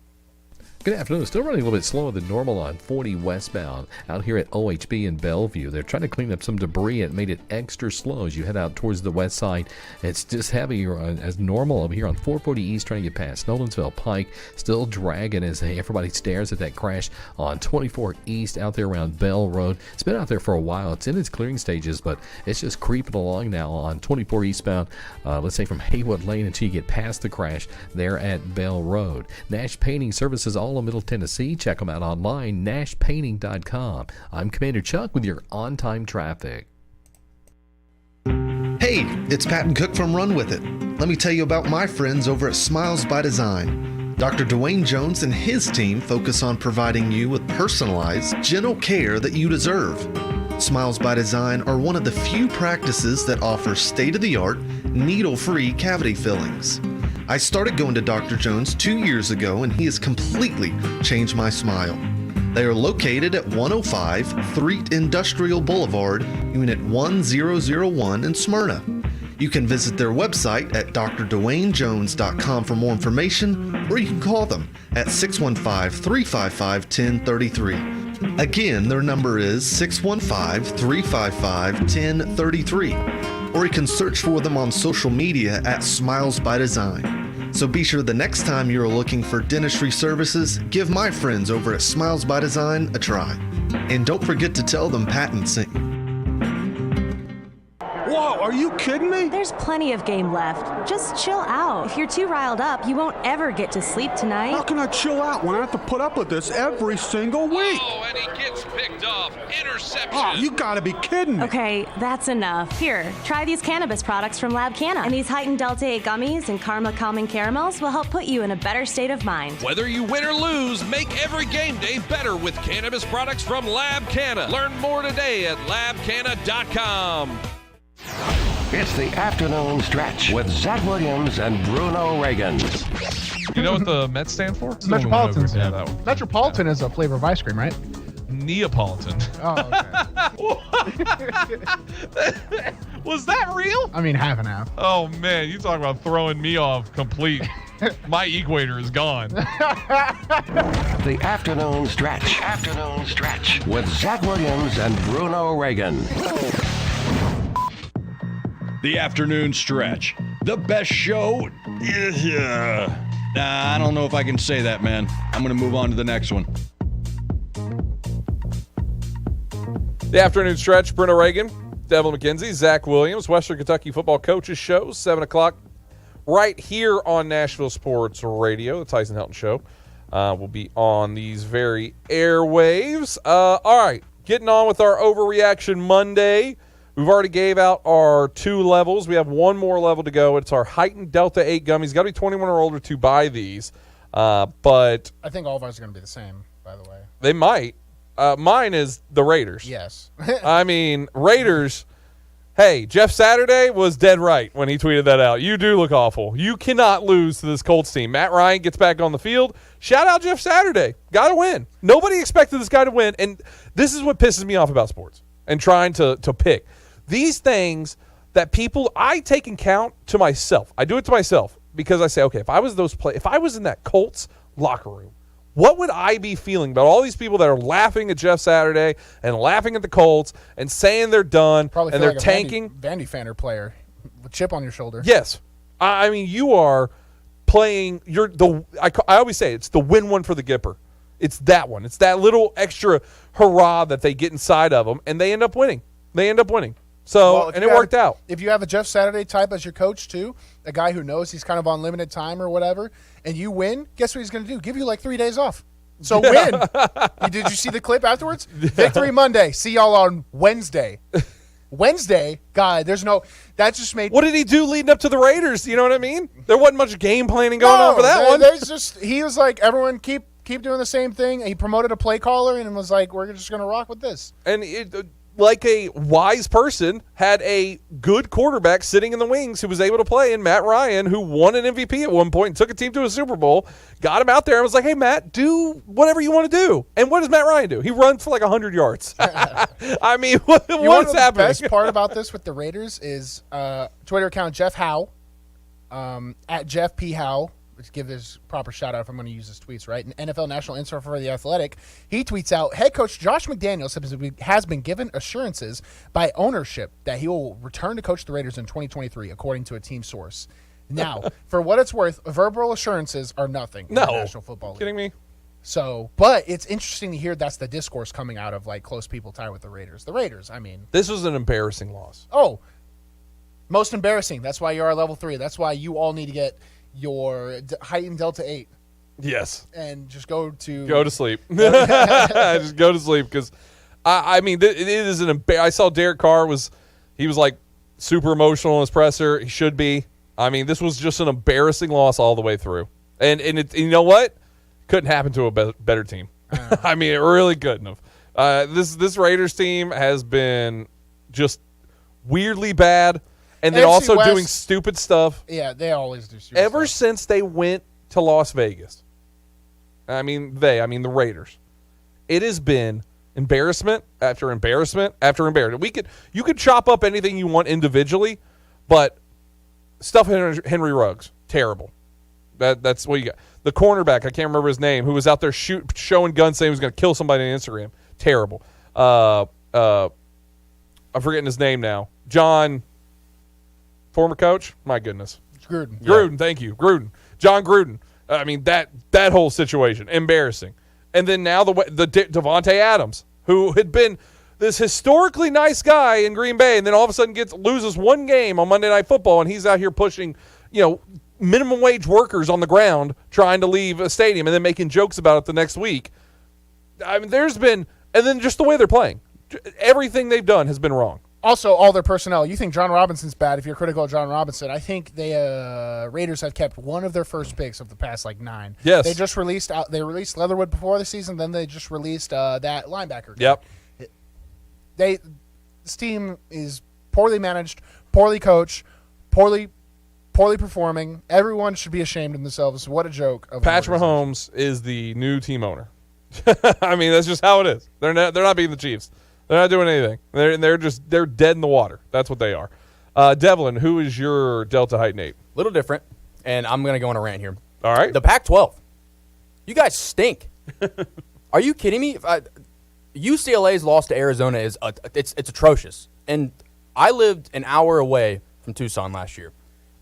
Good afternoon. Still running a little bit slower than normal on 40 westbound out here at OHB in Bellevue. They're trying to clean up some debris and made it extra slow as you head out towards the west side. It's just heavy as normal over here on 440 East trying to get past Nolensville Pike. Still dragging as everybody stares at that crash on 24 East out there around Bell Road. It's been out there for a while. It's in its clearing stages, but it's just creeping along now on 24 eastbound. Let's say from Haywood Lane until you get past the crash there at Bell Road. Nash Painting Services all of Middle Tennessee. Check them out online, nashpainting.com. I'm Commander Chuck with your on-time traffic. Hey, it's Patton Cook from Run With It. Let me tell you about my friends over at Smiles by Design. Dr. Dwayne Jones and his team focus on providing you with personalized, gentle care that you deserve. Smiles by Design are one of the few practices that offer state-of-the-art, needle-free cavity fillings. I started going to Dr. Jones 2 years ago, and he has completely changed my smile. They are located at 105 Threet Industrial Boulevard, Unit 1001 in Smyrna. You can visit their website at drdwaynejones.com for more information, or you can call them at 615-355-1033. Again, their number is 615-355-1033. Or you can search for them on social media at Smiles by Design. So be sure the next time you're looking for dentistry services, give my friends over at Smiles by Design a try. And don't forget to tell them Patton sent you. Whoa, are you kidding me? There's plenty of game left. Just chill out. If you're too riled up, you won't ever get to sleep tonight. How can I chill out when I have to put up with this every single week? Oh, and he gets picked off. Interception. Oh, you gotta be kidding me. Okay, that's enough. Here, try these cannabis products from Lab Canna. And these heightened Delta 8 gummies and Karma Calming Caramels will help put you in a better state of mind. Whether you win or lose, make every game day better with cannabis products from Lab Canna. Learn more today at labcanna.com. It's the afternoon stretch with Zach Williams and Bruno Reagan. You know what the Mets stand for? Metropolitan. Yeah, that one. Metropolitan is a flavor of ice cream, right? Neapolitan. Oh, okay. Was that real? I mean, half and half. Oh, man. You talk about throwing me off complete. My equator is gone. The afternoon stretch. Afternoon stretch with Zach Williams and Bruno Reagan. The afternoon stretch. The best show. I don't know if I can say that, man. I'm going to move on to the next one. The afternoon stretch, Bruno Reagan, Devlin McKenzie, Zach Williams, Western Kentucky Football Coaches Show, 7 o'clock, right here on Nashville Sports Radio, the Tyson Helton Show. Will be on these very airwaves. All right, getting on with our Overreaction Monday. We've already gave out our 2 levels. We have one more level to go. It's our heightened Delta 8 gummies. Got to be 21 or older to buy these. But I think all of ours are going to be the same, by the way. they might. Mine is the Raiders. Yes. I mean, Raiders. Hey, Jeff Saturday was dead right when he tweeted that out. You do look awful. You cannot lose to this Colts team. Matt Ryan gets back on the field. Shout out Jeff Saturday. Got to win. Nobody expected this guy to win. And this is what pisses me off about sports and trying to pick. These things that people, I take and count to myself. I do it to myself because I say, okay, if I was in that Colts locker room, what would I be feeling about all these people that are laughing at Jeff Saturday and laughing at the Colts and saying they're done Probably and feel they're like tanking? Vandy Fanner player with chip on your shoulder. Yes. I mean, you are playing, I always say it's the win one for the Gipper. It's that one. It's that little extra hurrah that they get inside of them, and they end up winning. So, Well, and it worked out. If you have a Jeff Saturday type as your coach, too, a guy who knows he's kind of on limited time or whatever, and you win, guess what he's going to do? Give you like 3 days off. So win. Did you see the clip afterwards? Victory Monday. See y'all on Wednesday. Wednesday, God, that just made. What did he do leading up to the Raiders? You know what I mean? There wasn't much game planning going on for that one. He was like, everyone keep doing the same thing. He promoted a play caller and was like, we're just going to rock with this. And like a wise person, had a good quarterback sitting in the wings who was able to play in Matt Ryan, who won an MVP at one point and took a team to a Super Bowl, got him out there and was like, hey, Matt, do whatever you want to do. And what does Matt Ryan do? He runs for like 100 yards. I mean, what's happening? The best part about this with the Raiders is Twitter account Jeff Howe, at Jeff P. Howe. Let's give this proper shout out if I'm going to use his tweets right. An NFL National Insider for The Athletic. He tweets out, head coach Josh McDaniels has been given assurances by ownership that he will return to coach the Raiders in 2023, according to a team source. Now, for what it's worth, verbal assurances are nothing in the National Football League. Kidding me? So, but it's interesting to hear that's the discourse coming out of like close people tied with the Raiders. The Raiders, I mean. This was an embarrassing loss. Oh, most embarrassing. That's why you're our level 3. That's why you all need to get your heightened Delta 8. Yes. And just go to sleep. Just go to sleep because, I mean, it is an I saw Derek Carr was like super emotional in his presser. He should be. I mean, this was just an embarrassing loss all the way through. And you know what? Couldn't happen to a better team. I mean, it really couldn't have. This Raiders team has been just weirdly bad. And then also West, doing stupid stuff. Yeah, they always do stupid Ever stuff. since they went to Las Vegas, I mean the Raiders, it has been embarrassment after embarrassment after embarrassment. You could chop up anything you want individually, but stuff Henry Ruggs, terrible. That's what you got. The cornerback, I can't remember his name, who was out there showing guns saying he was going to kill somebody on Instagram. Terrible. I'm forgetting his name now. John... Former coach? My goodness. Gruden, thank you. John Gruden. I mean, that whole situation, embarrassing. And then now the Devontae Adams, who had been this historically nice guy in Green Bay, and then all of a sudden loses one game on Monday Night Football, and he's out here pushing, minimum wage workers on the ground trying to leave a stadium and then making jokes about it the next week. I mean, and then just the way they're playing. Everything they've done has been wrong. Also, all their personnel. You think John Robinson's bad if you're critical of John Robinson. I think the Raiders have kept one of their first picks of the past 9. Yes. They just released Leatherwood before the season, then they just released that linebacker. Yep. This team is poorly managed, poorly coached, poorly performing. Everyone should be ashamed of themselves. What a joke. Patrick Mahomes is the new team owner. I mean, that's just how it is. They're not beating the Chiefs. They're not doing anything. They're dead in the water. That's what they are. Devlin, who is your Delta Heighten 8? Little different, and I'm going to go on a rant here. All right. The Pac-12. You guys stink. Are you kidding me? UCLA's loss to Arizona it's atrocious. And I lived an hour away from Tucson last year,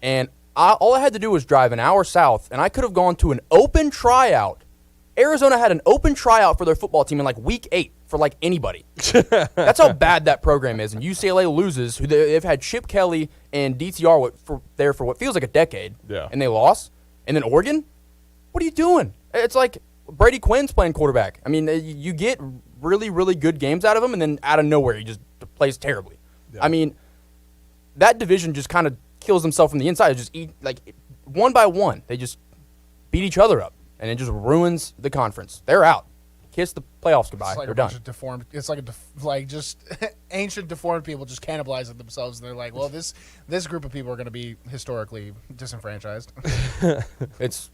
and all I had to do was drive an hour south, and I could have gone to an open tryout Arizona had an open tryout for their football team in like week 8 for like anybody. That's how bad that program is. And UCLA loses, who they've had Chip Kelly and DTR there for what feels like a decade. Yeah. And they lost. And then Oregon? What are you doing? It's like Brady Quinn's playing quarterback. I mean, you get really, really good games out of him, and then out of nowhere, he just plays terribly. Yeah. I mean, that division just kind of kills themselves from the inside. Just one by one, they just beat each other up, and it just ruins the conference. They're out. Kiss the playoffs goodbye. It's like They're a done. bunch of deformed. It's like just ancient deformed people just cannibalizing themselves. And they're like, well, this group of people are going to be historically disenfranchised. It's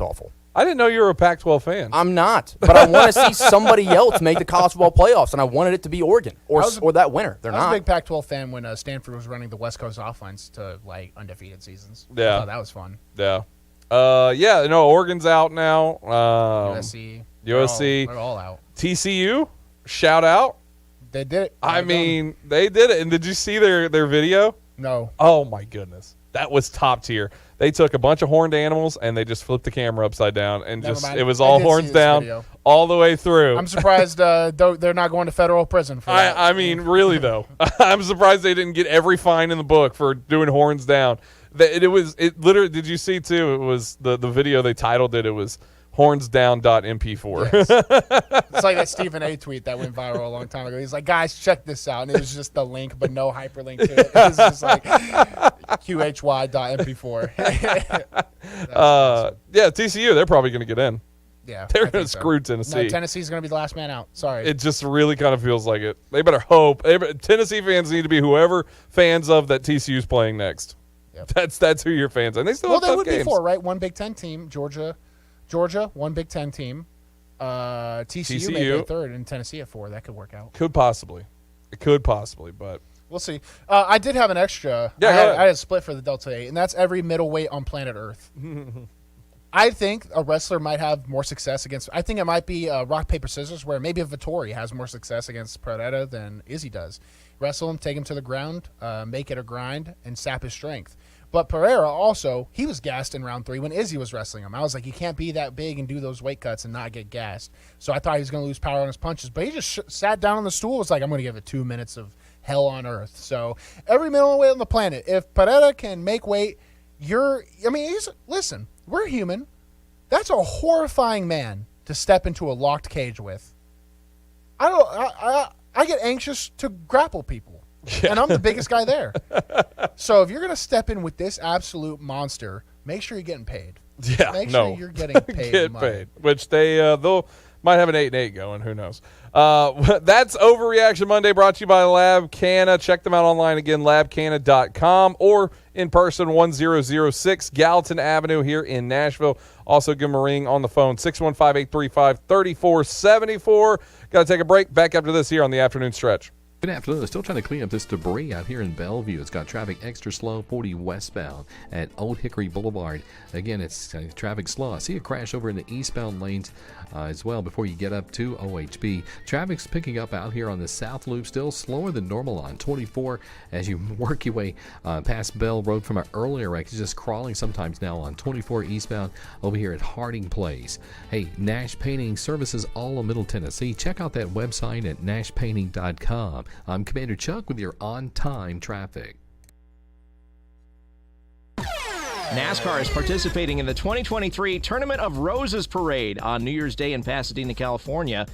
awful. I didn't know you were a Pac-12 fan. I'm not, but I want to see somebody else make the college football playoffs, and I wanted it to be Oregon or that winner. They're not. I was a big Pac-12 fan when Stanford was running the West Coast offense to like undefeated seasons. Yeah, I thought that was fun. Yeah, Oregon's out now. USC, they're all out. TCU, shout out. They did it. I mean, they did it. And did you see their video? No. Oh my goodness, that was top tier. They took a bunch of horned animals and they just flipped the camera upside down and it was all horns down video. All the way through. I'm surprised they're not going to federal prison for that. I mean, really though, I'm surprised they didn't get every fine in the book for doing horns down. It literally. Did you see too? It was the video they titled it. It was hornsdown.mp4. Yes. It's like that Stephen A. tweet that went viral a long time ago. He's like, guys, check this out. And it was just the link, but no hyperlink to it. It was just like qhy.mp4. Yeah, TCU, they're probably going to get in. Yeah. They're going to screw Tennessee. No, Tennessee's going to be the last man out. Sorry. It just really kind of feels like it. They better hope. Tennessee fans need to be whoever fans of that TCU's playing next. Yep. That's who your fans are. And they still have tough games. Well, they would be 4, right? One Big Ten team, Georgia, one Big Ten team. TCU maybe at 3rd, and Tennessee at 4. That could work out. Could possibly. It could possibly, but we'll see. I did have an extra. Yeah, I had a split for the Delta 8, and that's every middleweight on planet Earth. I think a wrestler might have more success against. I think it might be rock, paper, scissors, where maybe Vettori has more success against Pereira than Izzy does. Wrestle him, take him to the ground, make it a grind, and sap his strength. But Pereira also, he was gassed in round 3 when Izzy was wrestling him. I was like, you can't be that big and do those weight cuts and not get gassed. So I thought he was going to lose power on his punches. But he just sat down on the stool. Was like, I'm going to give it 2 minutes of hell on earth. So every middleweight on the planet, if Pereira can make weight, listen, we're human. That's a horrifying man to step into a locked cage with. I get anxious to grapple people. Yeah. And I'm the biggest guy there. So if you're going to step in with this absolute monster, make sure you're getting paid. Yeah, make sure you're getting paid. Get paid, which they'll might have an 8-8 going. Who knows? That's Overreaction Monday, brought to you by Lab Canna. Check them out online again, labcanna.com, or in person, 1006 Gallatin Avenue here in Nashville. Also, give them a ring on the phone, 615-835-3474. Got to take a break. Back after this here on the afternoon stretch. Good afternoon. Still trying to clean up this debris out here in Bellevue. It's got traffic extra slow, 40 westbound at Old Hickory Boulevard. Again, it's traffic slow. I see a crash over in the eastbound lanes as well before you get up to OHB. Traffic's picking up out here on the South Loop, still slower than normal on 24 as you work your way past Bell Road from an earlier wreck. It's just crawling sometimes now on 24 eastbound over here at Harding Place. Hey, Nash Painting services all of Middle Tennessee. Check out that website at nashpainting.com. I'm Commander Chuck with your on-time traffic. NASCAR is participating in the 2023 Tournament of Roses Parade on New Year's Day in Pasadena, California.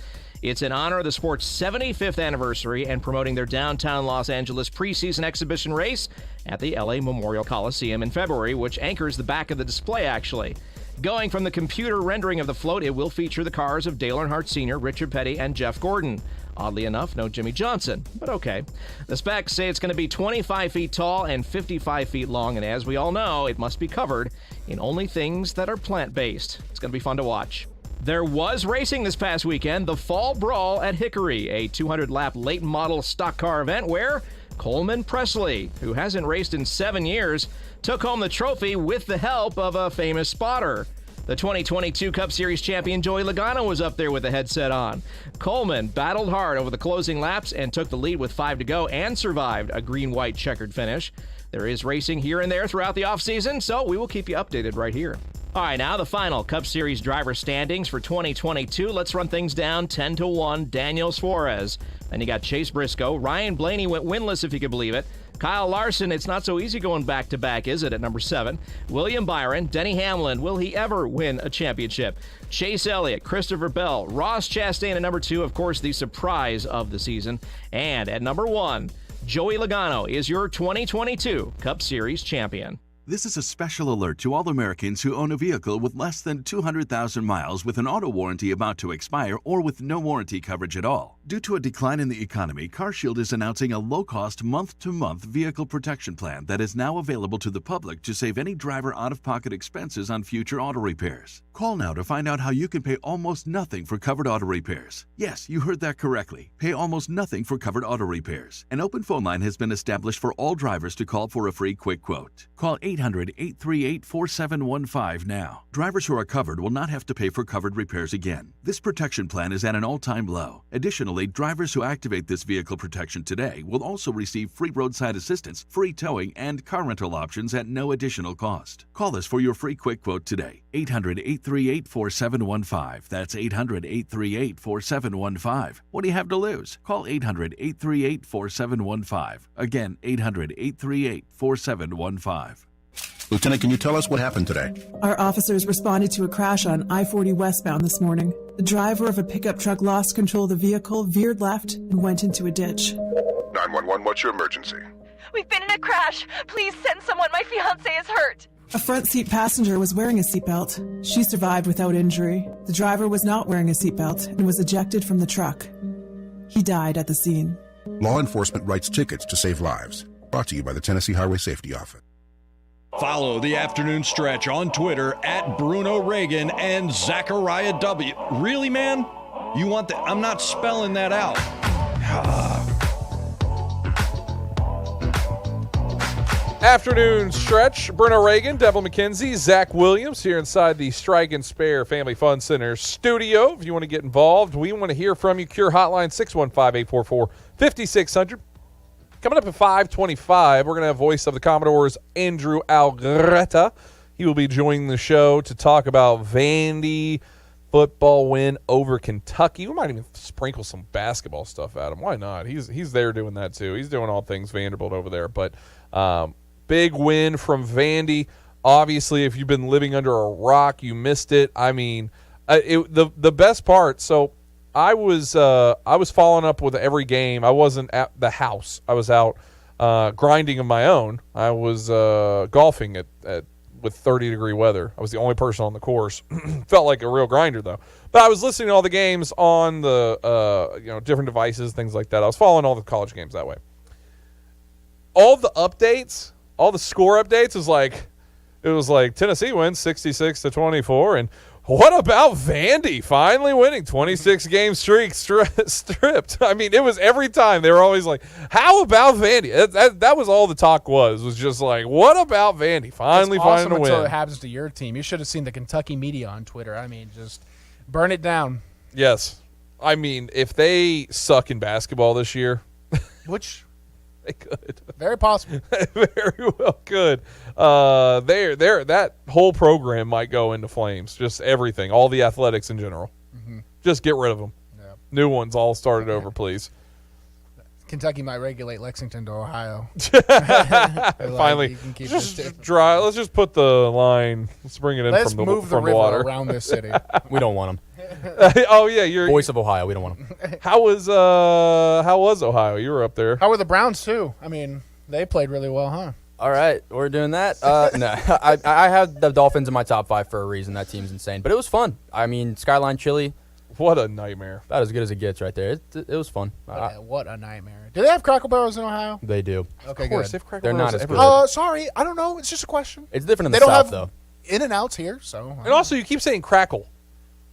It's in honor of the sport's 75th anniversary and promoting their downtown Los Angeles preseason exhibition race at the LA Memorial Coliseum in February, which anchors the back of the display, actually. Going from the computer rendering of the float, it will feature the cars of Dale Earnhardt Sr., Richard Petty, and Jeff Gordon. Oddly enough, no Jimmy Johnson, but okay. The specs say it's going to be 25 feet tall and 55 feet long, and as we all know, it must be covered in only things that are plant-based. It's going to be fun to watch. There was racing this past weekend, the Fall Brawl at Hickory, a 200-lap late model stock car event where Coleman Presley, who hasn't raced in 7 years, took home the trophy with the help of a famous spotter. The 2022 Cup Series champion Joey Logano was up there with the headset on. Coleman battled hard over the closing laps and took the lead with 5 to go and survived a green-white checkered finish. There is racing here and there throughout the offseason, so we will keep you updated right here. All right, now the final Cup Series driver standings for 2022. Let's run things down 10-1. Daniel Suarez. Then you got Chase Briscoe. Ryan Blaney went winless, if you can believe it. Kyle Larson, it's not so easy going back-to-back, is it, at number 7? William Byron. Denny Hamlin. Will he ever win a championship? Chase Elliott. Christopher Bell. Ross Chastain at number 2, of course, the surprise of the season. And at number 1, Joey Logano is your 2022 Cup Series champion. This is a special alert to all Americans who own a vehicle with less than 200,000 miles with an auto warranty about to expire or with no warranty coverage at all. Due to a decline in the economy, CarShield is announcing a low-cost month-to-month vehicle protection plan that is now available to the public to save any driver out-of-pocket expenses on future auto repairs. Call now to find out how you can pay almost nothing for covered auto repairs. Yes, you heard that correctly. Pay almost nothing for covered auto repairs. An open phone line has been established for all drivers to call for a free quick quote. Call 800-838-4715 now. Drivers who are covered will not have to pay for covered repairs again. This protection plan is at an all-time low. Additionally, drivers who activate this vehicle protection today will also receive free roadside assistance, free towing, and car rental options at no additional cost. Call us for your free quick quote today. 800-838-4715. That's 800-838-4715. What do you have to lose? Call 800-838-4715. Again, 800-838-4715. Lieutenant, can you tell us what happened today? Our officers responded to a crash on I-40 westbound this morning. The driver of a pickup truck lost control of the vehicle, veered left, and went into a ditch. 911, what's your emergency? We've been in a crash. Please send someone. My fiance is hurt. A front seat passenger was wearing a seatbelt. She survived without injury. The driver was not wearing a seatbelt and was ejected from the truck. He died at the scene. Law enforcement writes tickets to save lives. Brought to you by the Tennessee Highway Safety Office. Follow the afternoon stretch on Twitter at Bruno Reagan and Zachariah W. Really, man? You want that? I'm not spelling that out. Afternoon stretch. Bruno Reagan, Devlin McKenzie, Zach Williams here inside the Strike and Spare Family Fun Center studio. If you want to get involved, we want to hear from you. Cure Hotline 615-844-5600. Coming up at 5:25, we're going to have voice of the Commodores, Andrew Algretta. He will be joining the show to talk about Vandy football win over Kentucky. We might even sprinkle some basketball stuff at him. Why not? He's there doing that too. He's doing all things Vanderbilt over there. But big win from Vandy. Obviously, if you've been living under a rock, you missed it. I mean, the best part. So I was following up with every game. I wasn't at the house. I was out grinding of my own. I was golfing with 30-degree weather. I was the only person on the course. Felt like a real grinder though. But I was listening to all the games on the different devices, things like that. I was following all the college games that way. All the updates, all the score updates it was like Tennessee wins 66-24 and what about Vandy finally winning 26-game streak stripped? I mean, it was every time. They were always like, how about Vandy? That was all the talk was just like, what about Vandy finally finding a win? Until it happens to your team. You should have seen the Kentucky media on Twitter. I mean, just burn it down. Yes. I mean, if they suck in basketball this year. Which they could. Very possible. Very well could. That whole program might go into flames. Just everything, all the athletics in general. Mm-hmm. Just get rid of them. Yeah. New ones all started over, please. Kentucky might regulate Lexington to Ohio. Finally, let's just put the line. Let's bring it in from the move the river water around this city. We don't want them. Oh yeah, you're voice of Ohio. We don't want them. How was Ohio? You were up there. How were the Browns too? I mean, they played really well, huh? All right, we're doing that. No, I have the Dolphins in my top 5 for a reason. That team's insane, but it was fun. I mean, Skyline Chili. What a nightmare. About as good as it gets right there. It was fun. What a nightmare. Do they have Cracker Barrels in Ohio? They do. Okay, of course, good. They're not as good. Sorry, I don't know. It's just a question. It's different in the South, though. In-N-Outs here, so. And also, you keep saying crackle.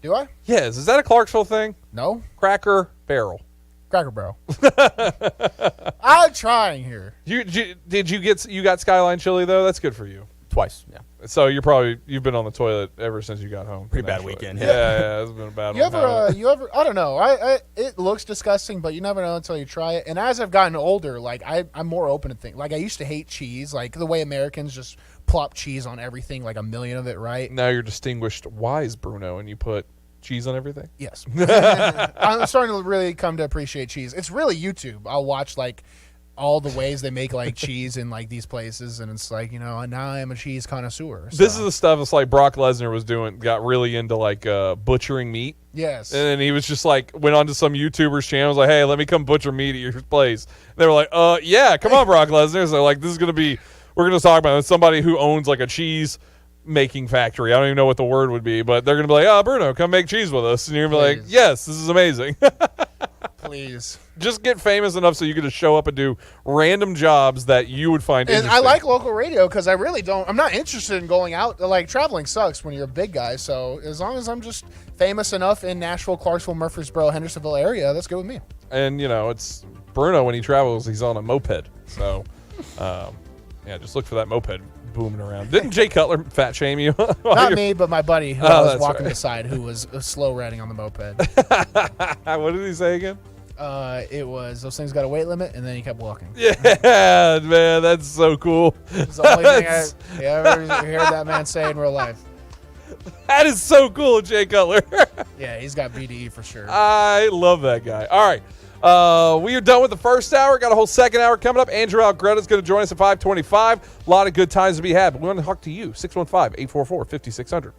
Do I? Yes. Is that a Clarksville thing? No. Cracker Barrel. Cracker Barrel. I'm trying here. You got Skyline Chili though? That's good for you. Twice, yeah. So you've been on the toilet ever since you got home. Pretty bad weekend. Yeah, it's been a bad You one. ever? I don't know. It looks disgusting, but you never know until you try it. And as I've gotten older, like I'm more open to things. Like I used to hate cheese, like the way Americans just plop cheese on everything, like a million of it, right? Now you're distinguished wise, Bruno, and you put cheese on everything? Yes. I'm starting to really come to appreciate cheese. It's really YouTube. I'll watch like all the ways they make like cheese in like these places, and it's like, now I am a cheese connoisseur. So. This is the stuff that's like Brock Lesnar was doing, got really into like butchering meat. Yes. And then he was just like, went on to some YouTuber's channel, was like, hey, let me come butcher meat at your place. And they were like, yeah, come on, Brock Lesnar. So like, this is going to be, we're going to talk about somebody who owns like a cheese making factory. I don't even know what the word would be, but they're going to be like, oh, Bruno, come make cheese with us. And you're going to be like, yes, this is amazing. Please. Just get famous enough so you can just show up and do random jobs that you would find and interesting. I like local radio because I really don't. I'm not interested in going out. Like traveling sucks when you're a big guy. So as long as I'm just famous enough in Nashville, Clarksville, Murfreesboro, Hendersonville area, that's good with me. And it's Bruno when he travels, he's on a moped. So, just look for that moped booming around. Didn't Jay Cutler fat shame you? Not me, but my buddy who I was walking right. beside who was slow riding on the moped. What did he say again? It was those things got a weight limit, and then he kept walking. Yeah, man, that's so cool. It's the only thing I ever heard that man say in real life. That is so cool, Jay Cutler. Yeah, he's got BDE for sure. I love that guy. All right. We are done with the first hour. Got a whole second hour coming up. Andrew Algretta is going to join us at 5:25. A lot of good times to be had. But we want to talk to you. 615-844-5600.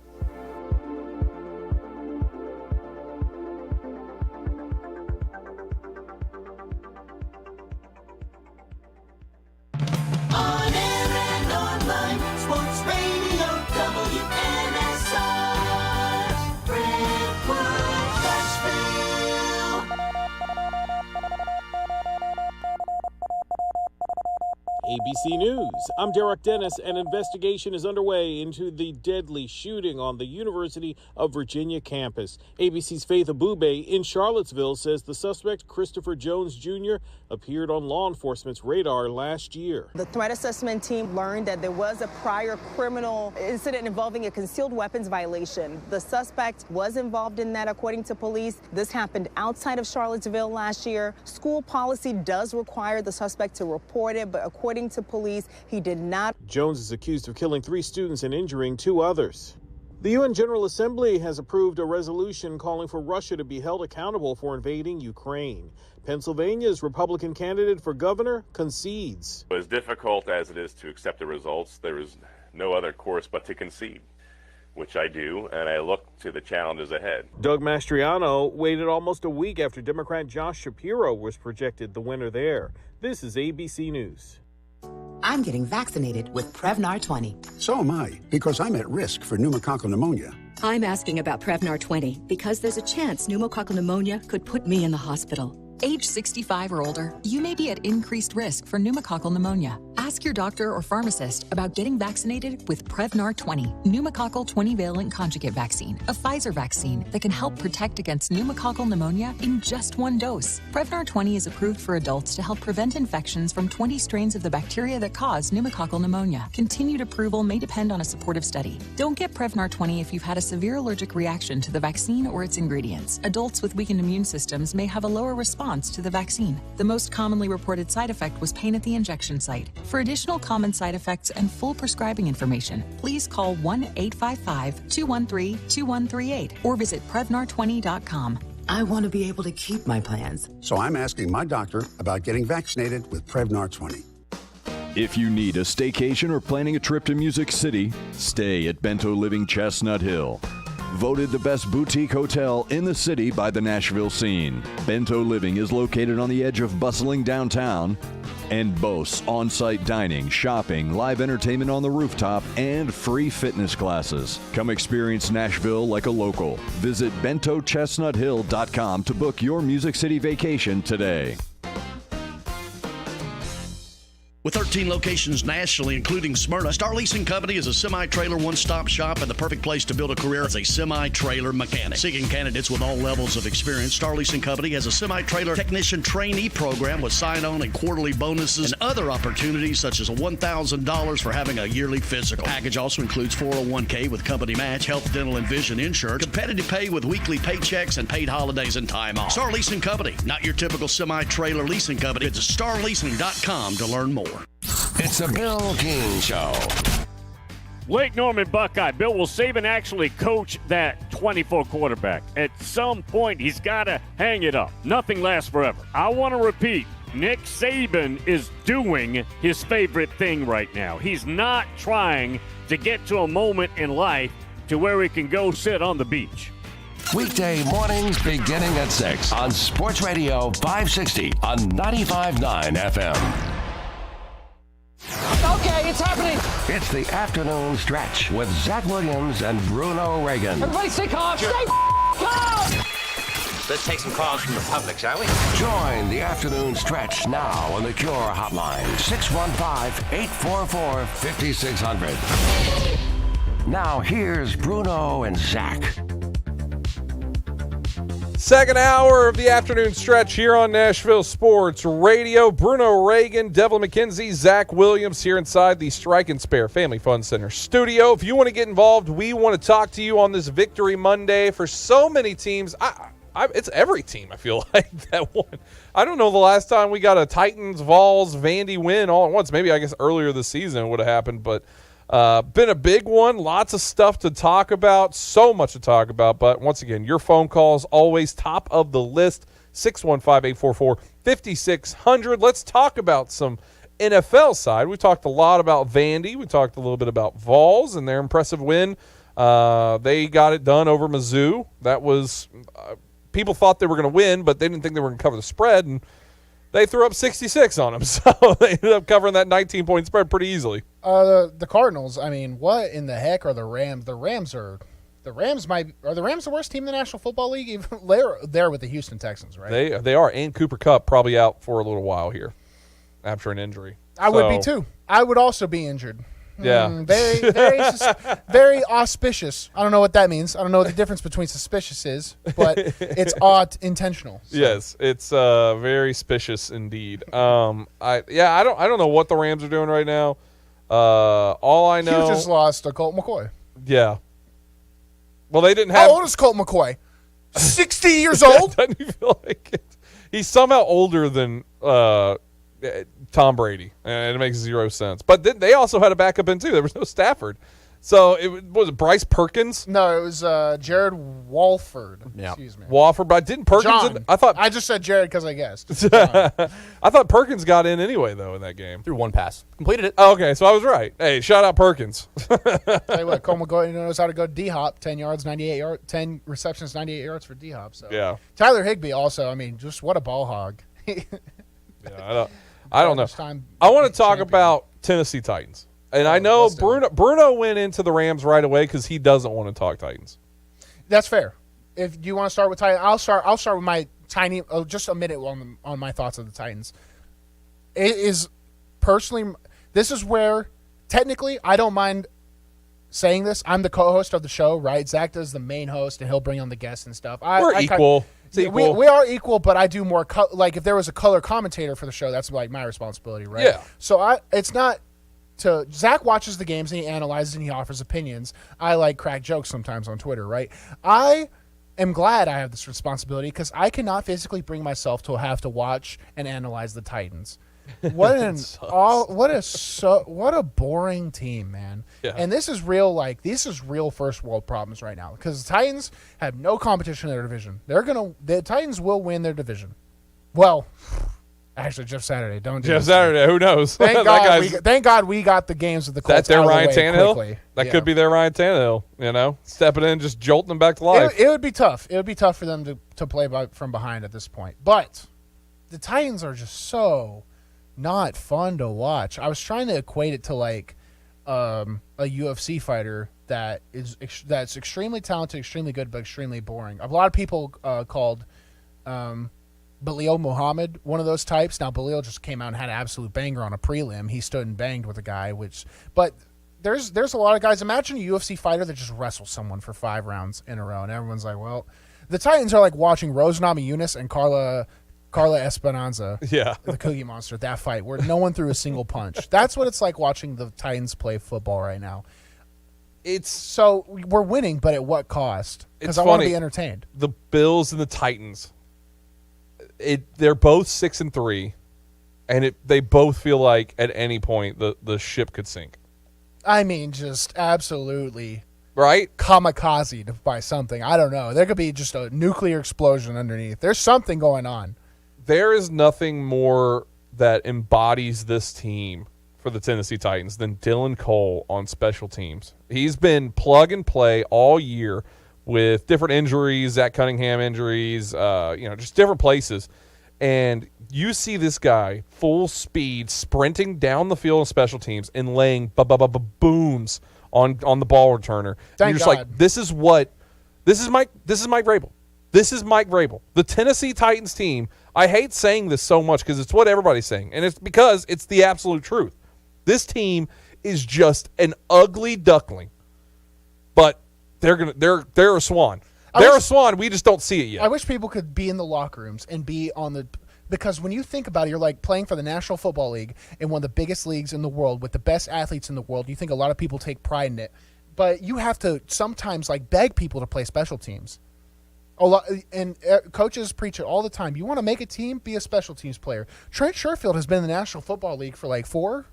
On air and online, Sports Radio WNSR, Brentwood, Nashville. ABC News. I'm Derek Dennis. An investigation is underway into the deadly shooting on the University of Virginia campus. ABC's Faith Abube in Charlottesville says the suspect, Christopher Jones Jr., appeared on law enforcement's radar last year. The threat assessment team learned that there was a prior criminal incident involving a concealed weapons violation. The suspect was involved in that, according to police. This happened outside of Charlottesville last year. School policy does require the suspect to report it, but according to police, he did not. Jones is accused of killing 3 students and injuring 2 others. The UN General Assembly has approved a resolution calling for Russia to be held accountable for invading Ukraine. Pennsylvania's Republican candidate for governor concedes. As difficult as it is to accept the results, there is no other course but to concede, which I do, and I look to the challenges ahead. Doug Mastriano waited almost a week after Democrat Josh Shapiro was projected the winner there. This is ABC News. I'm getting vaccinated with Prevnar 20. So am I, because I'm at risk for pneumococcal pneumonia. I'm asking about Prevnar 20 because there's a chance pneumococcal pneumonia could put me in the hospital. Age 65 or older, you may be at increased risk for pneumococcal pneumonia. Ask your doctor or pharmacist about getting vaccinated with Prevnar 20, pneumococcal 20-valent conjugate vaccine, a Pfizer vaccine that can help protect against pneumococcal pneumonia in just 1 dose. Prevnar 20 is approved for adults to help prevent infections from 20 strains of the bacteria that cause pneumococcal pneumonia. Continued approval may depend on a supportive study. Don't get Prevnar 20 if you've had a severe allergic reaction to the vaccine or its ingredients. Adults with weakened immune systems may have a lower response to the vaccine. The most commonly reported side effect was pain at the injection site. For additional common side effects and full prescribing information, please call 1-855-213-2138 or visit Prevnar20.com. I want to be able to keep my plans. So I'm asking my doctor about getting vaccinated with Prevnar 20. If you need a staycation or planning a trip to Music City, stay at Bento Living Chestnut Hill. Voted the best boutique hotel in the city by the Nashville Scene. Bento Living is located on the edge of bustling downtown and boasts on-site dining, shopping, live entertainment on the rooftop, and free fitness classes. Come experience Nashville like a local. Visit BentoChestnutHill.com to book your Music City vacation today. With 13 locations nationally, including Smyrna, Star Leasing Company is a semi-trailer one-stop shop and the perfect place to build a career as a semi-trailer mechanic. Seeking candidates with all levels of experience, Star Leasing Company has a semi-trailer technician trainee program with sign-on and quarterly bonuses and other opportunities such as $1,000 for having a yearly physical. Package also includes 401k with company match, health, dental, and vision insurance, competitive pay with weekly paychecks, and paid holidays and time off. Star Leasing Company, not your typical semi-trailer leasing company. It's starleasing.com to learn more. It's a Bill King Show. Lake Norman Buckeye. Bill will Saban actually coach that 24 quarterback. At some point, he's got to hang it up. Nothing lasts forever. I want to repeat, Nick Saban is doing his favorite thing right now. He's not trying to get to a moment in life to where he can go sit on the beach. Weekday mornings beginning at 6 on Sports Radio 560 on 95.9 FM. Okay, it's happening. It's the afternoon stretch with Zach Williams and Bruno Reagan. Everybody stay calm. Stay calm. Let's take some calls from the public, shall we? Join the afternoon stretch now on the Cure Hotline, 615-844-5600. Now here's Bruno and Zach. Second hour of the afternoon stretch here on Nashville Sports Radio. Bruno Reagan, Devlin McKenzie, Zach Williams here inside the Strike and Spare Family Fun Center studio. If you want to get involved, we want to talk to you on this Victory Monday. For so many teams, it's every team, I feel like, that won. I don't know the last time we got a Titans, Vols, Vandy win all at once. Maybe, I guess, earlier this season it would have happened, but been a big one. Lots of stuff to talk about. So much to talk about. But once again, your phone calls always top of the list. 615-844-5600. Let's talk about some NFL side. We talked a lot about Vandy. We talked a little bit about Vols and their impressive win. They got it done over Mizzou. That was people thought they were going to win, but they didn't think they were going to cover the spread, and they threw up 66 on them. So they ended up covering that 19-point spread pretty easily. The Cardinals, I mean, what in the heck are the Rams? Are the Rams the worst team in the National Football League? Even they're there with the Houston Texans, right? They are, and Cooper Kupp probably out for a little while here after an injury. I would be too. I would also be injured. Yeah. Very auspicious. I don't know what that means. I don't know what the difference between suspicious is, but it's intentional. So. Yes, it's very suspicious indeed. I don't know what the Rams are doing right now. All I know, Hughes just lost to Colt McCoy. Yeah. Well, they didn't have. How old is Colt McCoy? 60 years old? Doesn't he feel like it? He's somehow older than Tom Brady, and it makes zero sense. But they also had a backup in too. There was no Stafford, so was it Bryce Perkins? No, it was Jared Walford. Yeah. Excuse me. Walford, but didn't Perkins? I just said Jared because I guessed. I thought Perkins got in anyway though in that game. Threw one pass, completed it. Oh, okay, so I was right. Hey, shout out Perkins. Tell you what, Colt McCoy knows how to go D-hop, 10 yards, 98 yards, 10 receptions, 98 yards for D-hop. So yeah. Tyler Higbee also. I mean, just what a ball hog. Yeah, I don't know. I want to talk about Tennessee Titans. And I know Bruno went into the Rams right away because he doesn't want to talk Titans. That's fair. If you want to start with Titans, I'll start with my just a minute on my thoughts of the Titans. It is personally, this is where technically I don't mind saying this. I'm the co-host of the show, right? Zach does the main host, and he'll bring on the guests and stuff. We're equal. We are equal, but I do more. Like if there was a color commentator for the show, that's like my responsibility, right? Yeah. So it's not. Zach watches the games and he analyzes and he offers opinions. I like crack jokes sometimes on Twitter, right? I am glad I have this responsibility because I cannot physically bring myself to have to watch and analyze the Titans. What a boring team, man. Yeah. And this is real first world problems right now because the Titans have no competition in their division. The Titans will win their division. Well, actually, Jeff Saturday. Jeff Saturday. Who knows? Thank God we got the games with the Colts. That's their Ryan Tannehill. Quickly. That could be their Ryan Tannehill. Stepping in, just jolting them back to life. It would be tough. It would be tough for them to play from behind at this point. But the Titans are just so not fun to watch. I was trying to equate it to like a UFC fighter that's extremely talented, extremely good, but extremely boring. A lot of people called Belil Muhammad, one of those types. Now, Belil just came out and had an absolute banger on a prelim. He stood and banged with a guy, but there's a lot of guys. Imagine a UFC fighter that just wrestles someone for 5 rounds in a row, and everyone's like, well, the Titans are like watching Rose Namajunas and Carla Esperanza, the Cookie Monster, that fight where no one threw a single punch. That's what it's like watching the Titans play football right now. So we're winning, but at what cost? Because I want to be entertained. The Bills and the Titans, they're both 6-3, and they both feel like at any point the ship could sink. I mean, just absolutely right, kamikaze by something. I don't know. There could be just a nuclear explosion underneath. There's something going on. There is nothing more that embodies this team for the Tennessee Titans than Dylan Cole on special teams. He's been plug and play all year with different injuries, Zach Cunningham injuries, just different places. And you see this guy full speed sprinting down the field on special teams and laying booms on the ball returner. And you're just like, this is Mike Vrabel. This is Mike Vrabel. The Tennessee Titans team, I hate saying this so much because it's what everybody's saying, and it's because it's the absolute truth. This team is just an ugly duckling, but they're a swan. They're a swan. We just don't see it yet. I wish people could be in the locker rooms and be on the – because when you think about it, you're like playing for the National Football League in one of the biggest leagues in the world with the best athletes in the world. You think a lot of people take pride in it. But you have to sometimes like beg people to play special teams. And coaches preach it all the time. You want to make a team, be a special teams player. Trent Sherfield has been in the National Football League for like 4-5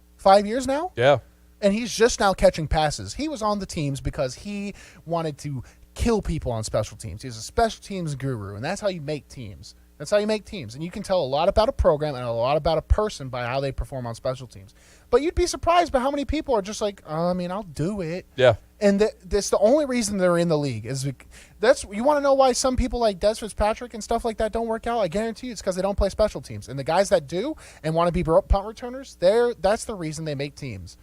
years now. Yeah. And he's just now catching passes. He was on the teams because he wanted to kill people on special teams. He's a special teams guru, and that's how you make teams. That's how you make teams. And you can tell a lot about a program and a lot about a person by how they perform on special teams. But you'd be surprised by how many people are just like, I'll do it. Yeah. And that's the only reason they're in the league. You want to know why some people like Des Fitzpatrick and stuff like that don't work out? I guarantee you it's because they don't play special teams. And the guys that do and want to be punt returners, that's the reason they make teams.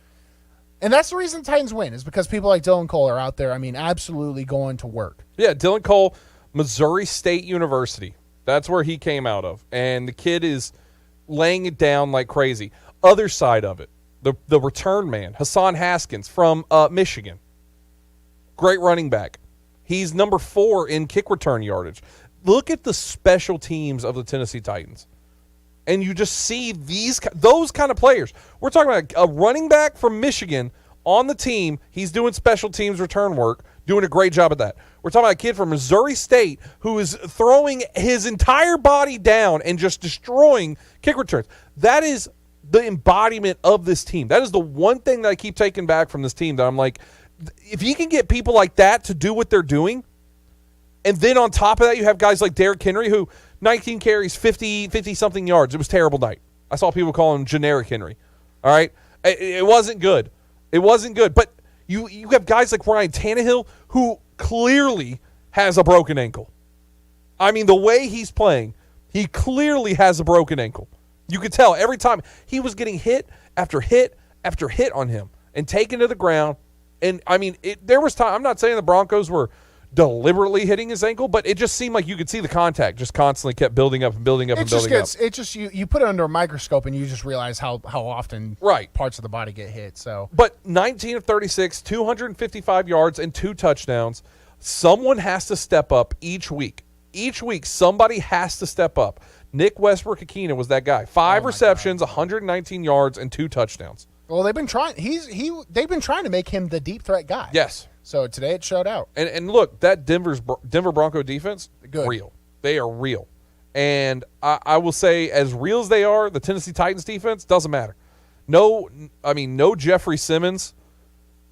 And that's the reason the Titans win, is because people like Dylan Cole are out there, absolutely going to work. Yeah, Dylan Cole, Missouri State University. That's where he came out of. And the kid is laying it down like crazy. Other side of it, the return man, Hassan Haskins from Michigan. Great running back. He's number 4 in kick return yardage. Look at the special teams of the Tennessee Titans. And you just see those kind of players. We're talking about a running back from Michigan on the team. He's doing special teams return work, doing a great job at that. We're talking about a kid from Missouri State who is throwing his entire body down and just destroying kick returns. That is the embodiment of this team. That is the one thing that I keep taking back from this team that I'm like, if you can get people like that to do what they're doing, and then on top of that you have guys like Derrick Henry who 19 carries, 50-something yards. It was a terrible night. I saw people call him generic Henry. All right? It wasn't good. It wasn't good. But you have guys like Ryan Tannehill who clearly has a broken ankle. The way he's playing, he clearly has a broken ankle. You could tell every time he was getting hit after hit after hit on him and taken to the ground. And, there was time. I'm not saying the Broncos were deliberately hitting his ankle, but it just seemed like you could see the contact just constantly kept building up and building up and building up. It just you put it under a microscope and you just realize how often parts of the body get hit. So, but 19 of 36, 255 yards and 2 touchdowns. Someone has to step up each week. Each week, somebody has to step up. Nick Westbrook-Akina was that guy. 5 receptions, 119 yards, and 2 touchdowns. Well, they've been trying. They've been trying to make him the deep threat guy. Yes. So today it showed out. And look, that Denver Bronco defense, good. Real. They are real. And I will say, as real as they are, the Tennessee Titans defense doesn't matter. No Jeffrey Simmons.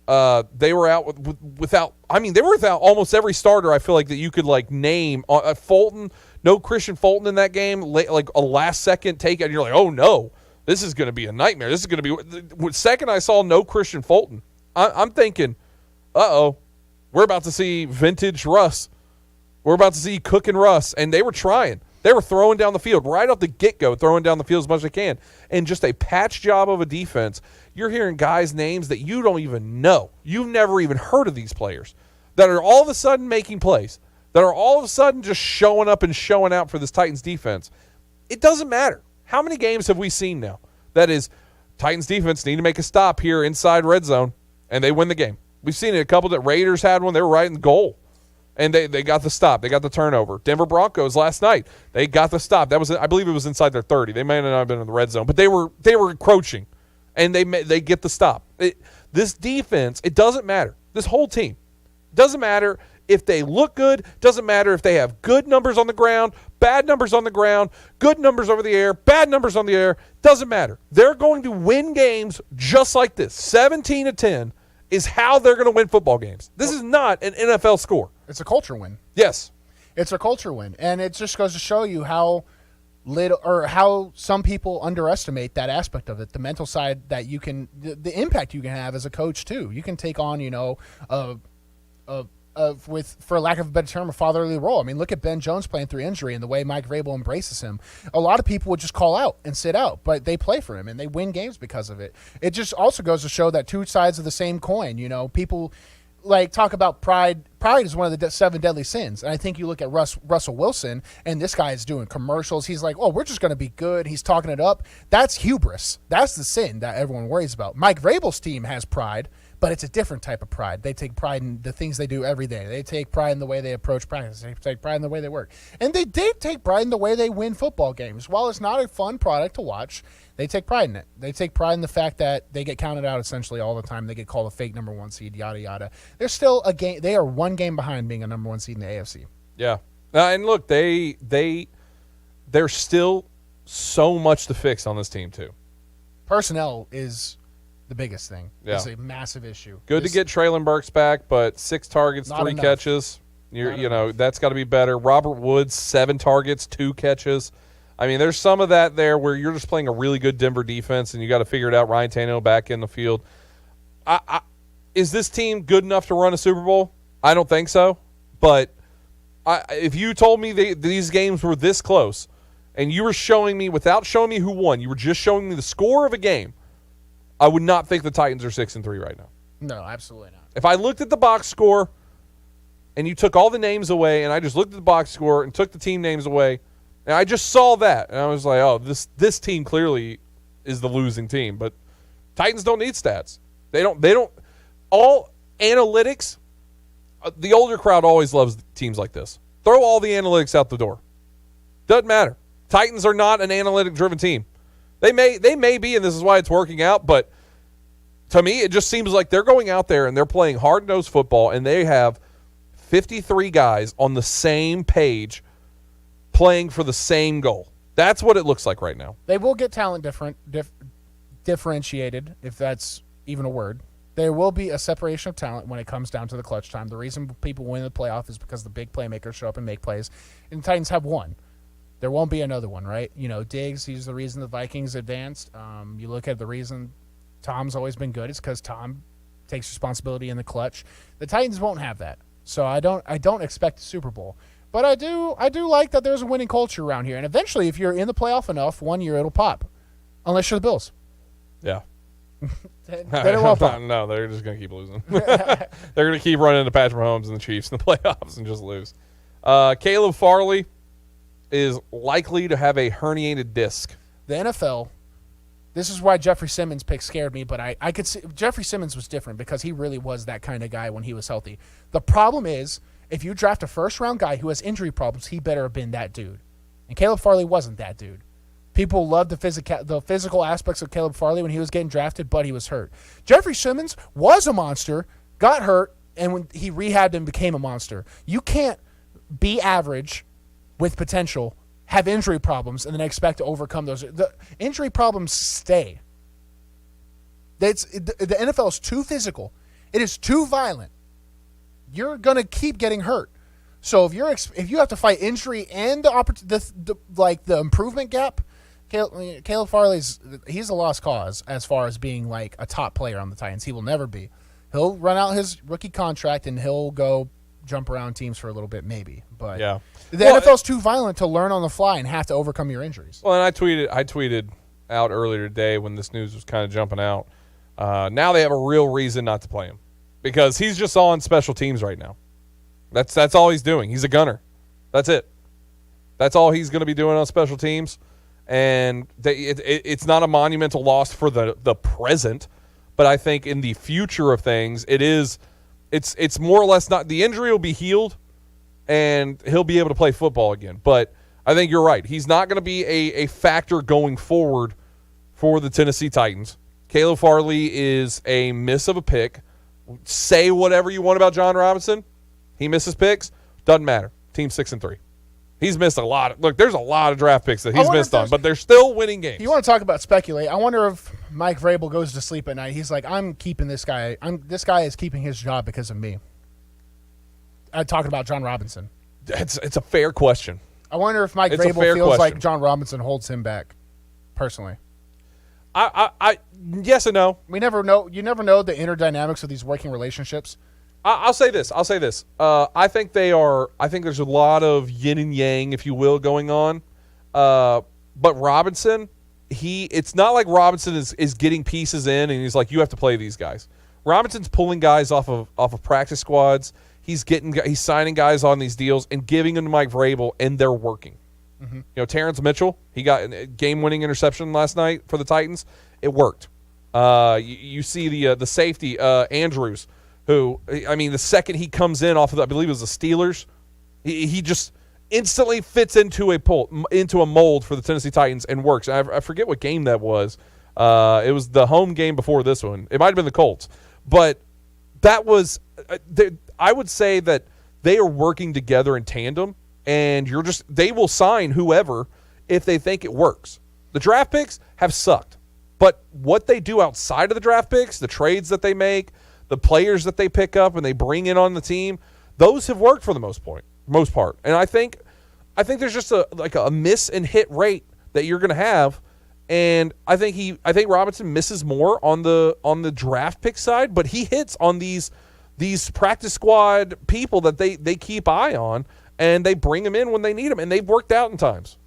They were out without. They were without almost every starter. I feel like that you could name. Fulton, no Christian Fulton in that game. Like a last second take, and you're like, oh no, this is going to be a nightmare. This is going to be. The second I saw no Christian Fulton, I'm thinking, we're about to see vintage Russ. We're about to see cooking Russ. And they were trying. They were throwing down the field right off the get-go, throwing down the field as much as they can. And just a patch job of a defense. You're hearing guys' names that you don't even know. You've never even heard of these players that are all of a sudden making plays, that are all of a sudden just showing up and showing out for this Titans defense. it doesn't matter. How many games have we seen now that is Titans defense need to make a stop here inside red zone, and they win the game? We've seen it a couple that Raiders had one. They were right in the goal, and they got the stop. They got the turnover. Denver Broncos last night, they got the stop. That was, I believe it was inside their 30. They may not have been in the red zone, but they were encroaching, and they get the stop. This defense, it doesn't matter. This whole team, doesn't matter if they look good, doesn't matter if they have good numbers on the ground, bad numbers on the ground, good numbers over the air, bad numbers on the air, doesn't matter. They're going to win games just like this. 17-10 is how they're going to win football games. This is not an NFL score. It's a culture win. Yes. It's a culture win. And it just goes to show you how little, or how some people underestimate that aspect of it, the mental side that you can, the impact you can have as a coach too. You can take on, with, for lack of a better term, a fatherly role. I mean, look at Ben Jones playing through injury and the way Mike Vrabel embraces him. A lot of people would just call out and sit out, but they play for him and they win games because of it. It just also goes to show that two sides of the same coin. People like talk about pride. Pride is one of the 7 deadly sins. And I think you look at Russell Wilson, and this guy is doing commercials. He's like, oh, we're just going to be good. He's talking it up. That's hubris. That's the sin that everyone worries about. Mike Vrabel's team has pride, but it's a different type of pride. They take pride in the things they do every day. They take pride in the way they approach practice. They take pride in the way they work. And they take pride in the way they win football games. While it's not a fun product to watch, they take pride in it. They take pride in the fact that they get counted out essentially all the time. They get called a fake number 1 seed, yada, yada. They're still a game. They are one game behind being a number 1 seed in the AFC. Yeah. And look, there's still so much to fix on this team too. Personnel is the biggest thing. Yeah. It's a massive issue. Good to get Traylon Burks back, but 6 targets, 3 enough. catches. That's got to be better. Robert Woods, 7 targets, 2 catches. I mean, there's some of that there where you're just playing a really good Denver defense, and you got to figure it out. Ryan Tannehill back in the field. Is this team good enough to run a Super Bowl? I don't think so. But if you told me these games were this close, and you were showing me, without showing me who won, you were just showing me the score of a game, I would not think the Titans are 6-3 right now. No, absolutely not. If I looked at the box score and you took all the names away, and I just looked at the box score and took the team names away, and I just saw that, and I was like, oh, this team clearly is the losing team. But Titans don't need stats. They don't. All analytics, the older crowd always loves teams like this. Throw all the analytics out the door. Doesn't matter. Titans are not an analytic-driven team. They may be, and this is why it's working out, but to me, it just seems like they're going out there and they're playing hard-nosed football, and they have 53 guys on the same page playing for the same goal. That's what it looks like right now. They will get talent differentiated, if that's even a word. There will be a separation of talent when it comes down to the clutch time. The reason people win the playoff is because the big playmakers show up and make plays, and the Titans have one. There won't be another one, right? Diggs, he's the reason the Vikings advanced. You look at the reason Tom's always been good. It's because Tom takes responsibility in the clutch. The Titans won't have that. So I don't expect a Super Bowl. But I do like that there's a winning culture around here. And eventually, if you're in the playoff enough, one year it'll pop. Unless you're the Bills. Yeah. then it won't pop. No, they're just going to keep losing. They're going to keep running into Patrick Mahomes and the Chiefs in the playoffs and just lose. Caleb Farley is likely to have a herniated disc. The NFL, this is why Jeffrey Simmons' pick scared me, but I could see Jeffrey Simmons was different because he really was that kind of guy when he was healthy. The problem is, if you draft a first-round guy who has injury problems, he better have been that dude. And Caleb Farley wasn't that dude. People loved the physical aspects of Caleb Farley when he was getting drafted, but he was hurt. Jeffrey Simmons was a monster, got hurt, and when he rehabbed and became a monster. You can't be average with potential, have injury problems, and then expect to overcome those. The injury problems stay. The NFL is too physical. It is too violent. You're going to keep getting hurt. So if you have to fight injury and the improvement gap, Caleb Farley's he's a lost cause as far as being like a top player on the Titans. He will never be. He'll run out his rookie contract and he'll go jump around teams for a little bit maybe. But yeah. The NFL's too violent to learn on the fly and have to overcome your injuries. Well, and I tweeted out earlier today when this news was kind of jumping out. Now they have a real reason not to play him because he's just on special teams right now. That's all he's doing. He's a gunner. That's it. That's all he's going to be doing on special teams. And it's not a monumental loss for the present, but I think in the future of things, it's more or less not. The injury will be healed, and he'll be able to play football again. But I think you're right. He's not going to be a factor going forward for the Tennessee Titans. Caleb Farley is a miss of a pick. Say whatever you want about John Robinson. He misses picks. Doesn't matter. Team 6-3. He's missed a lot. Look, there's a lot of draft picks that he's missed on, but they're still winning games. You want to talk about speculate? I wonder if Mike Vrabel goes to sleep at night. He's like, I'm keeping this guy. This guy is keeping his job because of me. I'm talking about John Robinson. It's a fair question. I wonder if Mike Vrabel feels like John Robinson holds him back, personally. I yes and no. We never know. You never know the inner dynamics of these working relationships. I'll say this. I think there's a lot of yin and yang, if you will, going on. But Robinson, it's not like Robinson is getting pieces in and he's like, you have to play these guys. Robinson's pulling guys off of practice squads. He's signing guys on these deals and giving them to Mike Vrabel, and they're working. Mm-hmm. You know, Terrence Mitchell, he got a game-winning interception last night for the Titans. It worked. You see the safety, Andrews, who, I mean, the second he comes in off of, I believe it was the Steelers, he just instantly fits into a mold for the Tennessee Titans and works. I forget what game that was. It was the home game before this one. It might have been the Colts. But that was I would say that they are working together in tandem, and they will sign whoever if they think it works. The draft picks have sucked. But what they do outside of the draft picks, the trades that they make, the players that they pick up and they bring in on the team, those have worked for the most part. And I think there's just a miss and hit rate that you're going to have, and I think Robinson misses more on the draft pick side, but he hits on these practice squad people that they keep eye on, and they bring them in when they need them, and they've worked out in times.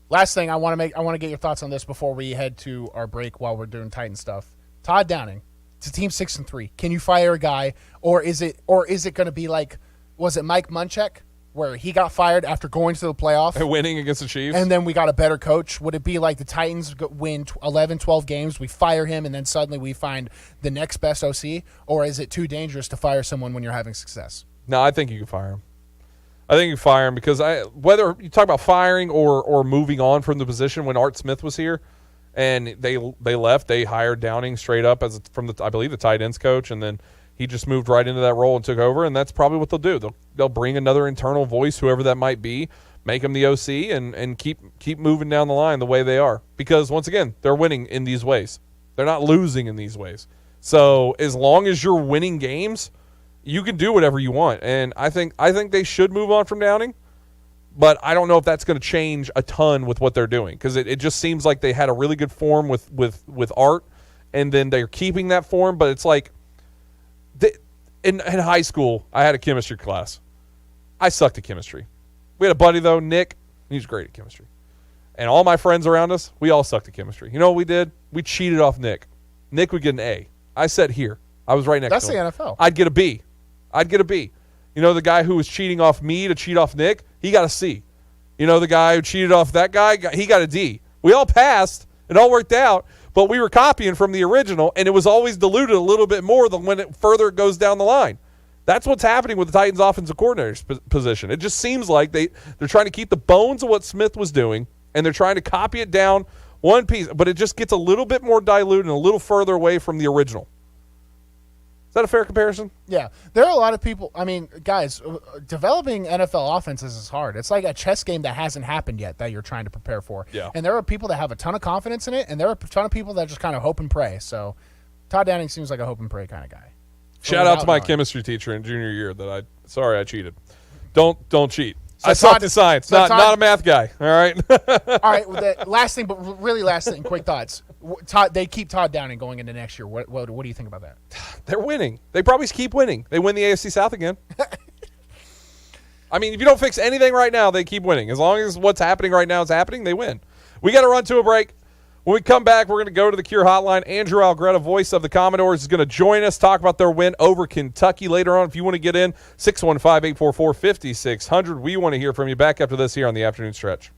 Last thing I want to get your thoughts on this before we head to our break while we're doing Titan stuff. Todd Downing. It's a team 6-3. Can you fire a guy, or is it going to be like, was it Mike Munchak, where he got fired after going to the playoff and winning against the Chiefs, and then we got a better coach? Would it be like the Titans win 11, 12 games, we fire him, and then suddenly we find the next best OC? Or is it too dangerous to fire someone when you're having success? No, I think you can fire him. I think you fire him because whether you talk about firing or moving on from the position, when Art Smith was here and they left, they hired Downing straight up from I believe the tight ends coach, and then he just moved right into that role and took over, and that's probably what they'll do. They'll bring another internal voice, whoever that might be, make him the OC, and keep moving down the line the way they are. Because once again, they're winning in these ways. They're not losing in these ways. So as long as you're winning games, you can do whatever you want. And I think they should move on from Downing, but I don't know if that's going to change a ton with what they're doing, because it just seems like they had a really good form with Art, and then they're keeping that form. But it's like in high school, I had a chemistry class. I sucked at chemistry. We had a buddy, though, Nick. He was great at chemistry. And all my friends around us, we all sucked at chemistry. You know what we did? We cheated off Nick. Nick would get an A. I sat here. I was right next to him. That's the NFL. I'd get a B. You know, the guy who was cheating off me to cheat off Nick, he got a C. You know, the guy who cheated off that guy, he got a D. We all passed. It all worked out, but we were copying from the original, and it was always diluted a little bit more than when it further goes down the line. That's what's happening with the Titans' offensive coordinator's position. It just seems like they're trying to keep the bones of what Smith was doing, and they're trying to copy it down one piece, but it just gets a little bit more diluted and a little further away from the original. Is that a fair comparison? Yeah. There are a lot of people. I mean, guys, developing NFL offenses is hard. It's like a chess game that hasn't happened yet that you're trying to prepare for. Yeah. And there are people that have a ton of confidence in it, and there are a ton of people that just kind of hope and pray. So Todd Downing seems like a hope and pray kind of guy. Shout out to my chemistry teacher in junior year sorry I cheated. Don't cheat. So I sucked at science. Not a math guy. All right. All right. Well, last thing, but really last thing, quick thoughts. They keep Todd Downing going into next year. What do you think about that? They're winning. They probably keep winning. They win the AFC South again. I mean, if you don't fix anything right now, they keep winning. As long as what's happening right now is happening, they win. We got to run to a break. When we come back, we're going to go to the Cure Hotline. Andrew Algretta, voice of the Commodores, is going to join us, talk about their win over Kentucky later on. If you want to get in, 615-844-5600. We want to hear from you. Back after this here on the Afternoon Stretch.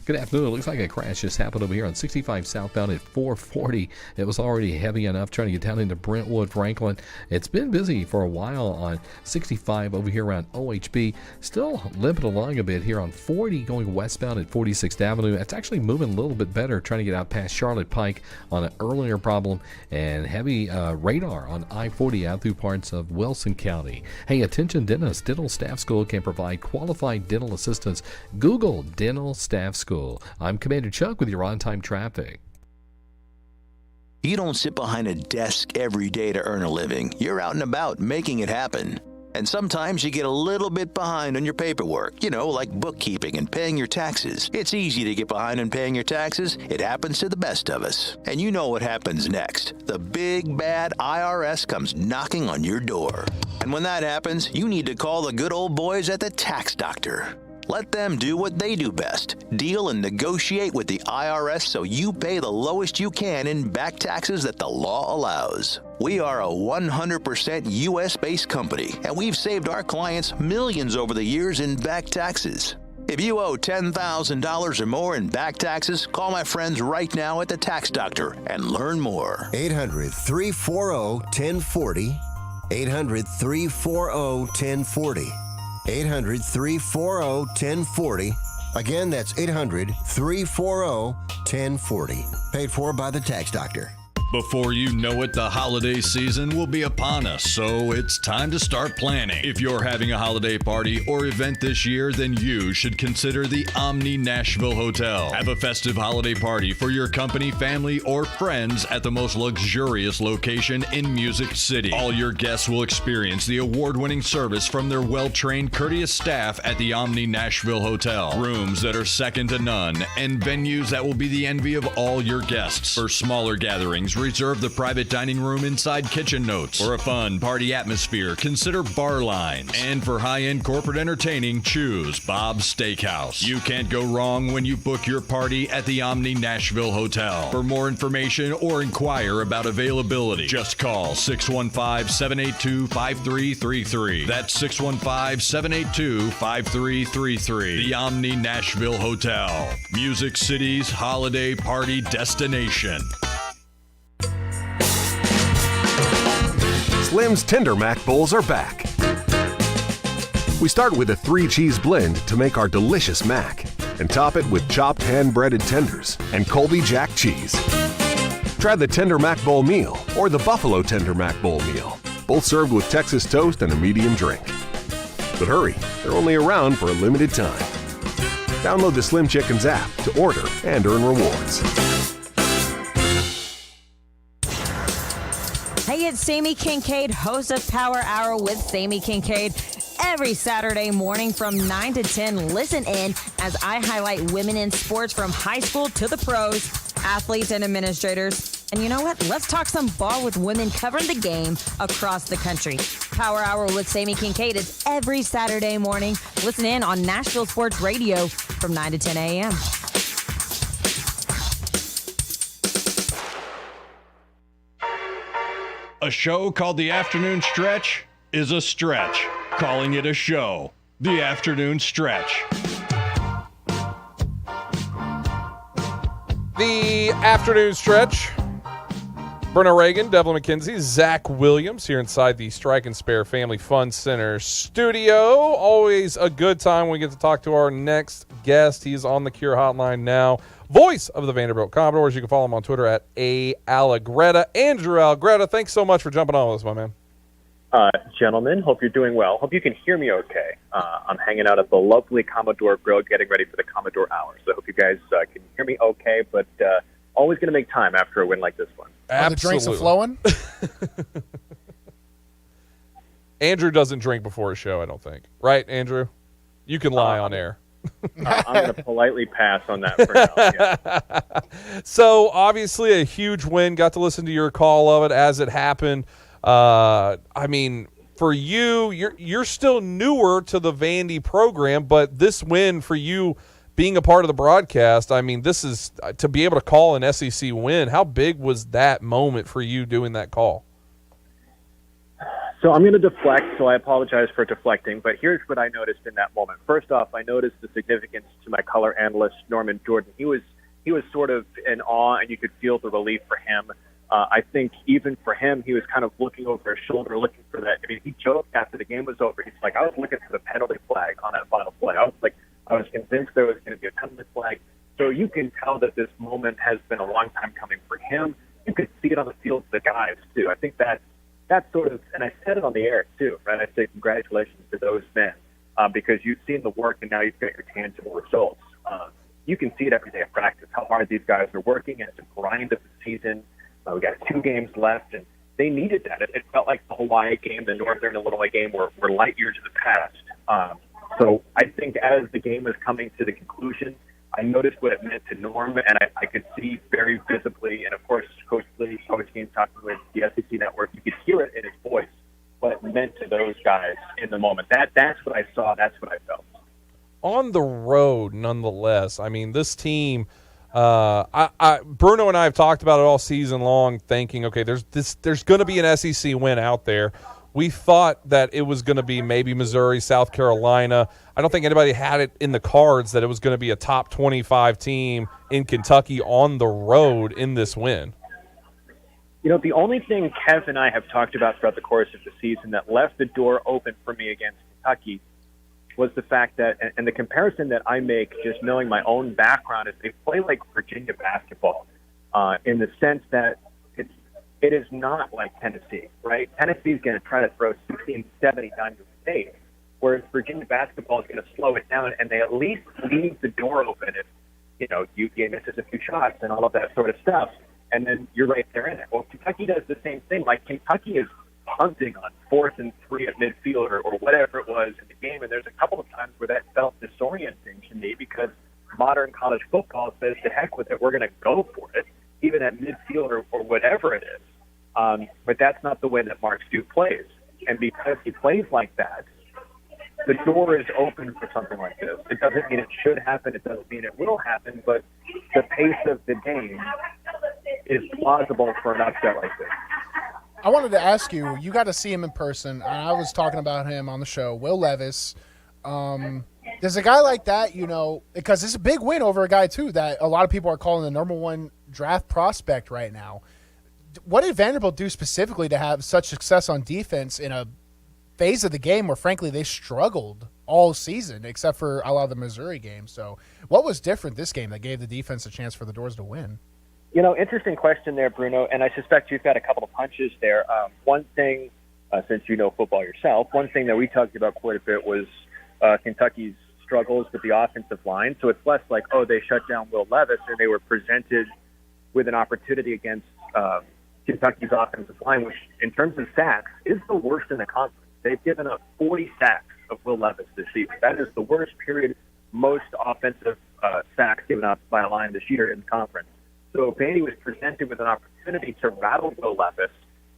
Good afternoon. It looks like a crash just happened over here on 65 southbound at 440. It was already heavy enough trying to get down into Brentwood, Franklin. It's been busy for a while on 65 over here around OHB. Still limping along a bit here on 40 going westbound at 46th Avenue. It's actually moving a little bit better trying to get out past Charlotte Pike on an earlier problem, and heavy radar on I-40 out through parts of Wilson County. Hey, attention dentists. Dental Staff School can provide qualified dental assistance. Google Dental Staff School. I'm Commander Chuck with your on-time traffic. You don't sit behind a desk every day to earn a living. You're out and about making it happen. And sometimes you get a little bit behind on your paperwork, like bookkeeping and paying your taxes. It's easy to get behind on paying your taxes. It happens to the best of us. And you know what happens next. The big, bad IRS comes knocking on your door. And when that happens, you need to call the good old boys at the Tax Doctor. Let them do what they do best. Deal and negotiate with the IRS so you pay the lowest you can in back taxes that the law allows. We are a 100% U.S.-based company, and we've saved our clients millions over the years in back taxes. If you owe $10,000 or more in back taxes, call my friends right now at the Tax Doctor and learn more. 800-340-1040. 800-340-1040. 800-340-1040. Again, that's 800-340-1040. Paid for by the Tax Doctor. Before you know it, the holiday season will be upon us, so it's time to start planning. If you're having a holiday party or event this year, then you should consider the Omni Nashville Hotel. Have a festive holiday party for your company, family, or friends at the most luxurious location in Music City. All your guests will experience the award-winning service from their well-trained, courteous staff at the Omni Nashville Hotel. Rooms that are second to none, and venues that will be the envy of all your guests. For smaller gatherings, reserve the private dining room inside Kitchen Notes. For a fun party atmosphere, consider bar lines. And for high-end corporate entertaining, choose Bob's Steakhouse. You can't go wrong when you book your party at the Omni Nashville Hotel. For more information or inquire about availability, just call 615-782-5333. That's 615-782-5333. The Omni Nashville Hotel, Music City's holiday party destination. Slim's Tender Mac Bowls are back. We start with a 3-cheese blend to make our delicious mac and top it with chopped hand-breaded tenders and Colby Jack cheese. Try the Tender Mac Bowl meal or the Buffalo Tender Mac Bowl meal, both served with Texas toast and a medium drink. But hurry, they're only around for a limited time. Download the Slim Chickens app to order and earn rewards. Hey, it's Sammy Kincaid, host of Power Hour with Sammy Kincaid. Every Saturday morning from 9 to 10, listen in as I highlight women in sports from high school to the pros, athletes and administrators. And you know what? Let's talk some ball with women covering the game across the country. Power Hour with Sammy Kincaid is every Saturday morning. Listen in on Nashville Sports Radio from 9 to 10 a.m. A show called The Afternoon Stretch is a stretch. Calling it a show. The Afternoon Stretch. The Afternoon Stretch. Bruno Reagan, Devlin McKenzie, Zach Williams here inside the Strike and Spare Family Fun Center studio. Always a good time when we get to talk to our next guest. He's on the Cure Hotline now. Voice of the Vanderbilt Commodores. You can follow him on Twitter at @Allegretta. Andrew Allegretta, thanks so much for jumping on with us, my man. Gentlemen, hope you're doing well. Hope you can hear me okay. I'm hanging out at the lovely Commodore Grill getting ready for the Commodore Hour. So I hope you guys can hear me okay, but always going to make time after a win like this one. Absolutely. The drinks are flowing? Andrew doesn't drink before a show, I don't think. Right, Andrew? You can lie on air. I'm going to politely pass on that for now. Yeah. So, obviously, a huge win. Got to listen to your call of it as it happened. I mean, for you, you're still newer to the Vandy program, but this win for you being a part of the broadcast, I mean, this is to be able to call an SEC win. How big was that moment for you doing that call? So I'm going to deflect, so I apologize for deflecting, but here's what I noticed in that moment. First off, I noticed the significance to my color analyst, Norman Jordan. He was sort of in awe, and you could feel the relief for him. I think even for him, he was kind of looking over his shoulder, looking for that. I mean, he joked after the game was over. He's like, I was looking for the penalty flag on that final play. I was convinced there was going to be a penalty flag. So you can tell that this moment has been a long time coming for him. You could see it on the field of the guys, too. I think that's sort of, and I said it on the air, too, right? I say congratulations to those men because you've seen the work and now you've got your tangible results. You can see it every day at practice, how hard these guys are working, and it's a grind of the season. We got 2 games left, and they needed that. It felt like the Hawaii game, the Northern Illinois game were light years in the past. So I think as the game was coming to the conclusion, I noticed what it meant to Norm, and I could see very visibly, and of course, Coach Lee, Coach Game talking with the SEC Network, you could hear it in his voice, what it meant to those guys in the moment. That's what I saw. That's what I felt. On the road, nonetheless, I mean, this team, Bruno and I have talked about it all season long, thinking, okay, there's going to be an SEC win out there. We thought that it was going to be maybe Missouri, South Carolina. I don't think anybody had it in the cards that it was going to be a top 25 team in Kentucky on the road in this win. You know, the only thing Kev and I have talked about throughout the course of the season that left the door open for me against Kentucky was the fact that, and the comparison that I make just knowing my own background, is they play like Virginia basketball in the sense that it is not like Tennessee, right? Tennessee's going to try to throw 60 and 70 down your face, whereas Virginia basketball is going to slow it down, and they at least leave the door open if, UVA misses a few shots and all of that sort of stuff, and then you're right there in it. Well, Kentucky does the same thing. Like, Kentucky is punting on 4th and 3 at midfield or whatever it was in the game, and there's a couple of times where that felt disorienting to me because modern college football says, to heck with it, we're going to go for it, even at midfield or whatever it is. But that's not the way that Mark Stoops plays. And because he plays like that, the door is open for something like this. It doesn't mean it should happen. It doesn't mean it will happen. But the pace of the game is plausible for an upset like this. I wanted to ask you, you got to see him in person, and I was talking about him on the show, Will Levis. Does a guy like that, because it's a big win over a guy, too, that a lot of people are calling the number 1 draft prospect right now. What did Vanderbilt do specifically to have such success on defense in a phase of the game where, frankly, they struggled all season except for a lot of the Missouri games? So what was different this game that gave the defense a chance for the Doors to win? Interesting question there, Bruno, and I suspect you've got a couple of punches there. One thing, since you know football yourself, one thing that we talked about quite a bit was Kentucky's struggles with the offensive line. So it's less like, they shut down Will Levis, and they were presented with an opportunity against Kentucky's offensive line, which in terms of sacks is the worst in the conference. They've given up 40 sacks of Will Levis this season. That is the worst period, most offensive sacks given up by a line this year in the conference. So Vandy was presented with an opportunity to rattle Will Levis,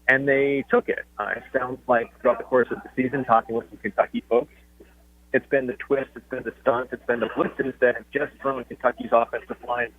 and they took it. It sounds like throughout the course of the season, talking with some Kentucky folks, it's been the twist, it's been the stunts, it's been the blitzes that have just thrown Kentucky's offensive line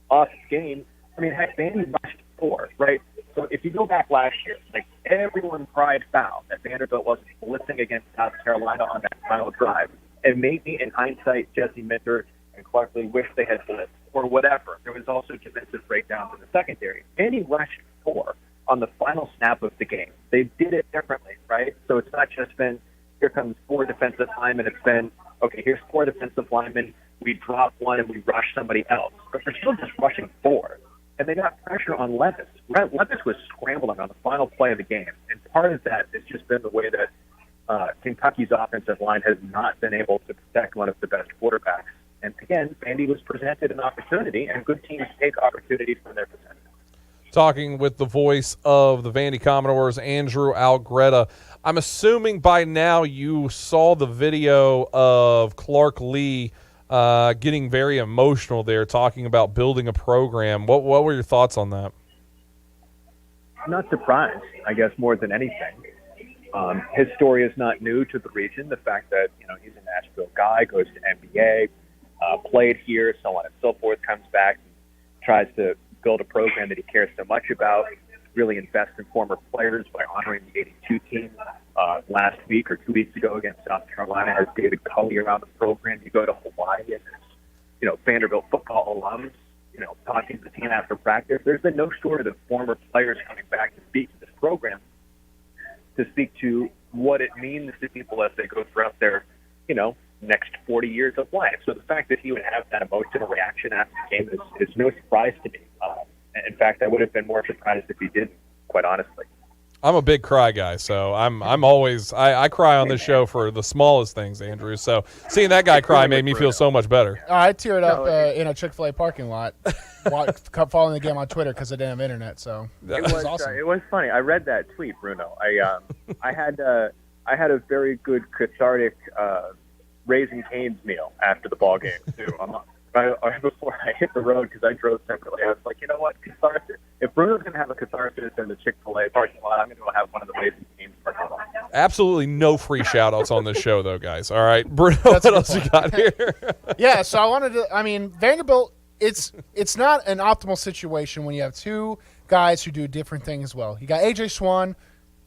off its game. I mean, heck, Vandy rushed 4, right? So if you go back last year, like, everyone cried foul that Vanderbilt wasn't blitzing against South Carolina on that final drive. And maybe in hindsight, Jesse Minter and Clark Lee wished they had blitzed or whatever. There was also defensive breakdowns in the secondary. Vandy rushed 4 on the final snap of the game. They did it differently, right? So it's not just been, here comes 4 defensive linemen. It's been, okay, here's 4 defensive linemen. We drop 1 and we rush somebody else. But they're still just rushing 4. And they got pressure on Levis. Levis was scrambling on the final play of the game. And part of that has just been the way that Kentucky's offensive line has not been able to protect one of the best quarterbacks. And again, Vandy was presented an opportunity, and good teams take opportunities when they're presented. Talking with the voice of the Vandy Commodores, Andrew Algretta. I'm assuming by now you saw the video of Clark Lee getting very emotional there, talking about building a program. What were your thoughts on that? I'm not surprised, I guess, more than anything. His story is not new to the region. The fact that, he's a Nashville guy, goes to NBA, played here, so on and so forth, comes back and tries to build a program that he cares so much about. really invest in former players by honoring the 82 team last week or 2 weeks ago against South Carolina. Has David Culley around the program. You go to Hawaii and there's, Vanderbilt football alums, talking to the team after practice. There's been no shortage of former players coming back to speak to this program, to speak to what it means to people as they go throughout their, next 40 years of life. So the fact that he would have that emotional reaction after the game is no surprise to me. In fact, I would have been more surprised if he didn't, quite honestly. I'm a big cry guy, so I'm always I cry on this show for the smallest things, Andrew. So seeing that guy cry made me feel so much better. I teared up in a Chick-fil-A parking lot, following the game on Twitter because I didn't have internet. So it was awesome. It was funny. I read that tweet, Bruno. I had a very good cathartic Raising Cane's meal after the ball game too. Before I hit the road, because I drove separately, I was like, you know what, catharsis. If Bruno's going to have a catharsis in the Chick-fil-A parking lot, I'm going to have one of the Raising Cane's parking lots. Absolutely no free shout-outs on this show, though, guys. All right, Bruno, what else you got here? Yeah, so I wanted to. Vanderbilt. It's not an optimal situation when you have two guys who do different things well. You got A.J. Swan.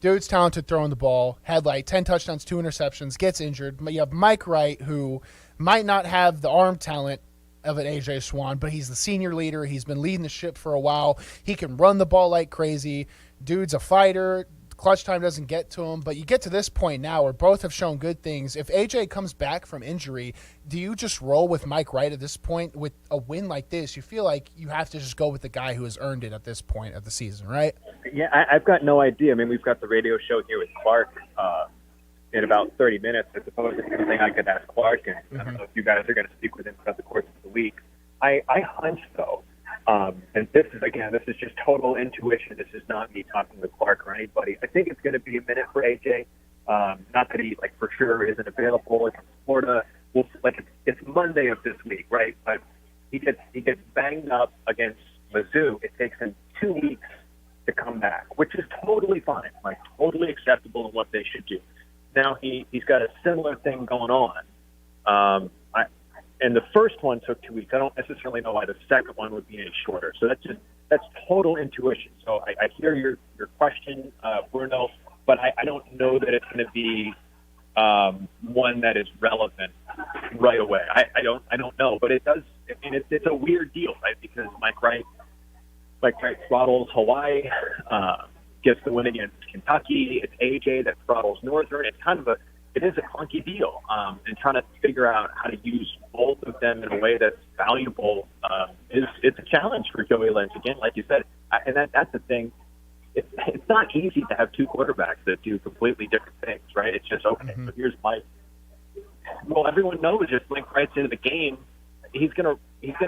Dude's talented throwing the ball, had like 10 touchdowns, 2 interceptions, gets injured. You have Mike Wright, who might not have the arm talent of an A.J. Swan, but he's the senior leader. He's been leading the ship for a while. He can run the ball like crazy. Dude's a fighter. Clutch time doesn't get to him. But you get to this point now where both have shown good things. If A.J. comes back from injury, do you just roll with Mike Wright at this point? With a win like this, you feel like you have to just go with the guy who has earned it at this point of the season, right? Yeah, I've got no idea. We've got the radio show here with Clark in about 30 minutes. I suppose it's something I could ask Clark, and I don't know if you guys are going to speak with him throughout the course of the week. I hunch, though, and this is just total intuition. This is not me talking with Clark or anybody. I think it's going to be a minute for AJ. Not that he for sure isn't available against Florida. It's Monday of this week, right? But he gets banged up against Mizzou. It takes him 2 weeks to come back, which is totally fine, totally acceptable and what they should do. Now he's got a similar thing going on. And the first one took 2 weeks. I don't necessarily know why the second one would be any shorter. So that's total intuition. So I hear your question, Bruno, but I don't know that it's going to be one that is relevant right away. I don't know, but it does. It's a weird deal, right? Because Mike Wright throttles Hawaii, gets the win against Kentucky. It's AJ that throttles Northern. It is a clunky deal, and trying to figure out how to use both of them in a way that's valuable it's a challenge for Joey Lynch. Again, like you said, and that's the thing. It's not easy to have two quarterbacks that do completely different things, right? It's just, okay, so here's Mike. Well, everyone knows if Mike Wright's into the game, he's gonna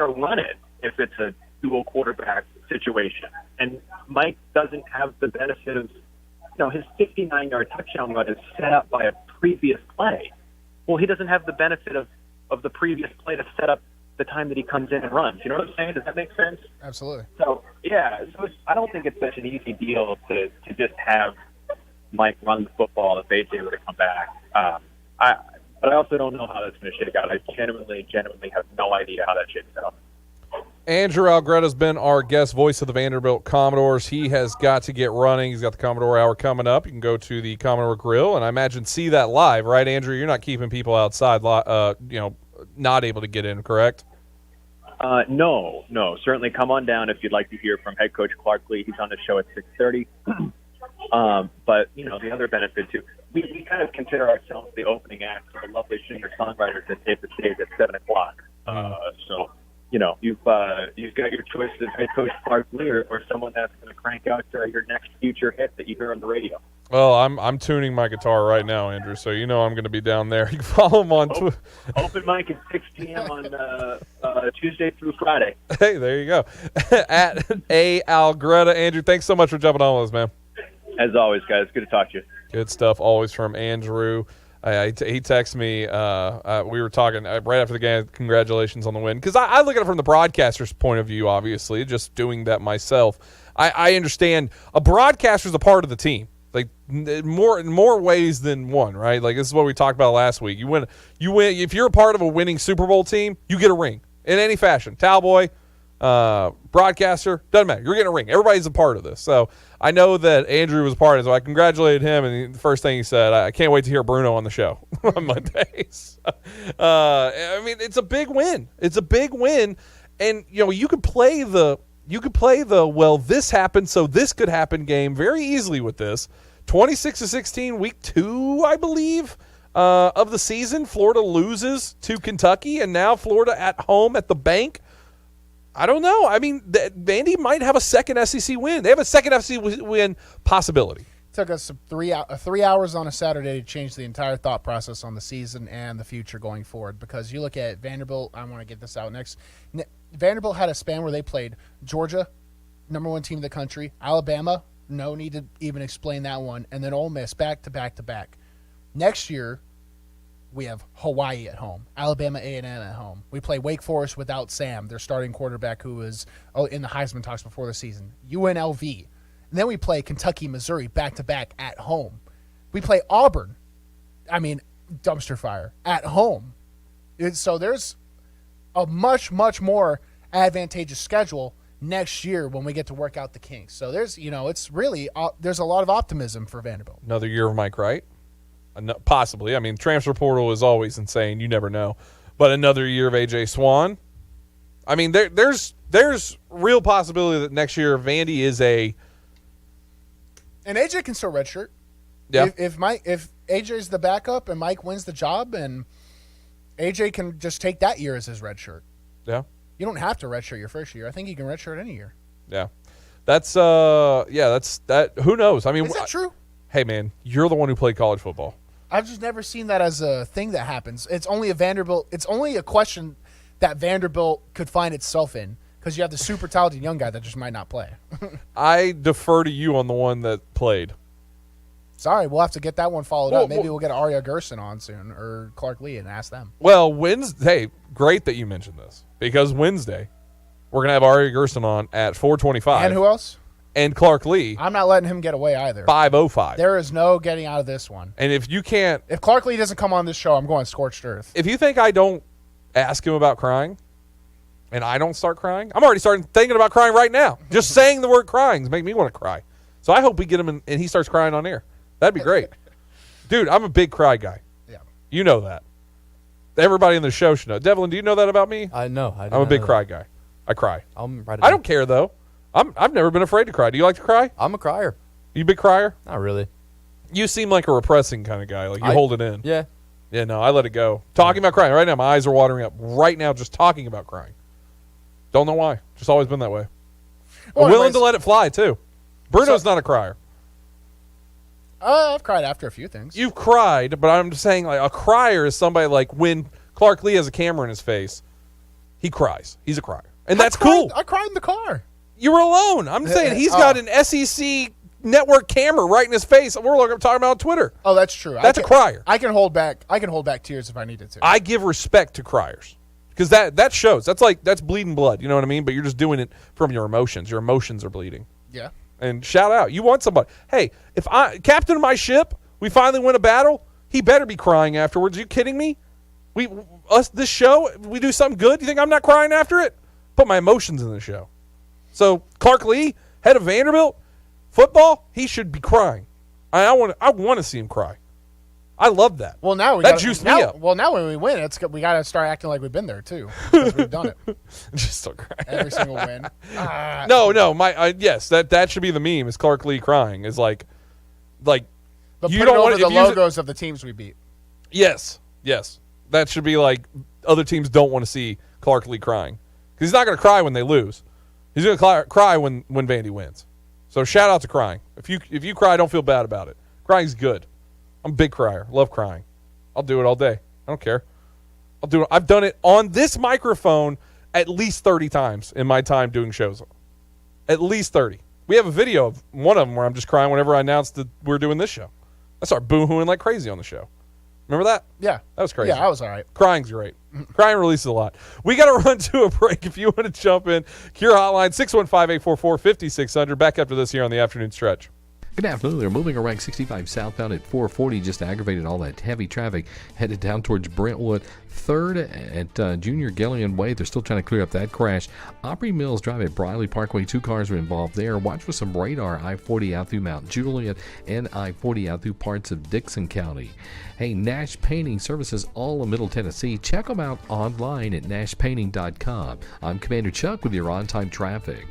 run it if it's a dual quarterback situation. And Mike doesn't have the benefit of, his 59-yard touchdown run is set up by a previous play. Well, he doesn't have the benefit of the previous play to set up the time that he comes in and runs. You know what I'm saying? Does that make sense? Absolutely. So, yeah, I don't think it's such an easy deal to just have Mike run the football if AJ were to come back. But I also don't know how that's going to shake out. I genuinely have no idea how that shakes out. Andrew Algreta's been our guest voice of the Vanderbilt Commodores. He has got to get running. He's got the Commodore Hour coming up. You can go to the Commodore Grill and I imagine see that live, right, Andrew? You're not keeping people outside, not able to get in, correct? No. Certainly come on down if you'd like to hear from head coach Clark Lee. He's on the show at 6:30. But, the other benefit, too, we kind of consider ourselves the opening act for the lovely singer-songwriters that take the stage at 7 o'clock. So, you've got your choice of head coach Clark Lee or someone that's going to crank out your next future hit that you hear on the radio. Well, I'm tuning my guitar right now, Andrew, so I'm going to be down there. You can follow him on Twitter. Open mic at 6 p.m. on Tuesday through Friday. Hey, there you go. At A. Algreta. Andrew, thanks so much for jumping on with us, man. As always, guys. Good to talk to you. Good stuff always from Andrew. He texted me. We were talking right after the game. Congratulations on the win. Because I look at it from the broadcaster's point of view, obviously, just doing that myself. I understand a broadcaster's a part of the team. Like more ways than one, right? Like this is what we talked about last week. You win. If you're a part of a winning Super Bowl team, you get a ring in any fashion. Towel boy, broadcaster, doesn't matter. You're getting a ring. Everybody's a part of this. So I know that Andrew was a part of it, so I congratulated him, and the first thing he said, I can't wait to hear Bruno on the show on Mondays. I mean, it's a big win. It's a big win, and you could play the well, this happened, so this could happen game very easily with this. 26-16, week 2, I believe, of the season. Florida loses to Kentucky, and now Florida at home at the bank. I don't know. I mean, Vandy might have a second SEC win. They have a second SEC win possibility. Took us 3 hours on a Saturday to change the entire thought process on the season and the future going forward. Because you look at Vanderbilt, I want to get this out next. Vanderbilt had a span where they played Georgia, number 1 team in the country, Alabama, no need to even explain that one, and then Ole Miss back to back to back. Next year, we have Hawaii at home, Alabama A&M at home. We play Wake Forest without Sam, their starting quarterback who was in the Heisman talks before the season, UNLV. And then we play Kentucky, Missouri back-to-back at home. We play Auburn, dumpster fire, at home. So there's a much, much more advantageous schedule next year when we get to work out the kinks. So there's, it's really, there's a lot of optimism for Vanderbilt. Another year of Mike Wright? Possibly. I mean, transfer portal is always insane. You never know. But another year of A.J. Swan. I mean, there's real possibility that next year Vandy is a... And A.J. can still redshirt. Yeah. If A.J.'s the backup and Mike wins the job, and A.J. can just take that year as his redshirt. Yeah. You don't have to redshirt your first year. I think you can redshirt any year. Yeah. That's that. Who knows? I mean, is that true? Hey, man, you're the one who played college football. I've just never seen that as a thing that happens. It's only a question that Vanderbilt could find itself in, because you have the super talented young guy that just might not play. I defer to you on the one that played. Sorry, we'll have to get that one followed up. Maybe we'll get Aria Gerson on soon, or Clark Lee, and ask them. Well, Wednesday, great that you mentioned this, because Wednesday we're going to have Aria Gerson on at 4:25. And who else? And Clark Lee. I'm not letting him get away either. 5:05. There is no getting out of this one. And if Clark Lee doesn't come on this show, I'm going scorched earth. If you think I don't ask him about crying, and I don't start crying, I'm already starting thinking about crying right now. Just saying the word crying is making me want to cry. So I hope we get him in, and he starts crying on air. That'd be great. Dude, I'm a big cry guy. Yeah. You know that. Everybody in the show should know. Devlin, do you know that about me? I know. I'm a big cry guy. I cry. I don't care, though. I've never been afraid to cry. Do you like to cry? I'm a crier. You a big crier? Not really. You seem like a repressing kind of guy. Like you hold it in. Yeah. Yeah, no, I let it go. Talking about crying. Right now, my eyes are watering up. Right now, just talking about crying. Don't know why. Just always been that way. I'm willing to let it fly, too. Bruno's not a crier. I've cried after a few things. You've cried, but I'm just saying, like, a crier is somebody like when Clark Lee has a camera in his face, he cries. He's a crier. And that's cool. I cried in the car. You were alone. I'm saying he's got an SEC network camera right in his face. We're talking about on Twitter. Oh, that's true. That's a crier. I can hold back tears if I needed to. I give respect to criers because that shows. That's bleeding blood. You know what I mean? But you're just doing it from your emotions. Your emotions are bleeding. Yeah. And shout out. You want somebody. Hey, if I captain of my ship, we finally win a battle, he better be crying afterwards. Are you kidding me? This show, we do something good. You think I'm not crying after it? Put my emotions in the show. So Clark Lee, head of Vanderbilt football, he should be crying. I want to see him cry. I love that. Well, now that juiced me up. Well, now when we win, we got to start acting like we've been there too, because we've done it. Just still crying every single win. No, yes, that should be the meme. Is Clark Lee crying? Is like but you put don't it want over the logos of the teams we beat. Yes, that should be like other teams don't want to see Clark Lee crying because he's not going to cry when they lose. He's going to cry when Vandy wins. So shout out to crying. If you cry, don't feel bad about it. Crying's good. I'm a big crier. Love crying. I'll do it all day. I don't care. I'll do it. I've done it on this microphone at least 30 times in my time doing shows. At least 30. We have a video of one of them where I'm just crying whenever I announced that we're doing this show. I start boo-hooing like crazy on the show. Remember that? Yeah. That was crazy. Yeah, I was all right. Crying's great. Crying releases a lot. We got to run to a break. If you want to jump in, Cure Hotline, 615-844-5600. Back after this here on the afternoon stretch. Good afternoon. They're moving around 65 southbound at 440, just aggravated all that heavy traffic headed down towards Brentwood. 3rd at Junior Gillian Way. They're still trying to clear up that crash. Opry Mills Drive at Briley Parkway. 2 cars were involved there. Watch for some radar. I-40 out through Mount Juliet and I-40 out through parts of Dixon County. Hey, Nash Painting Services all of Middle Tennessee. Check them out online at nashpainting.com. I'm Commander Chuck with your on-time traffic.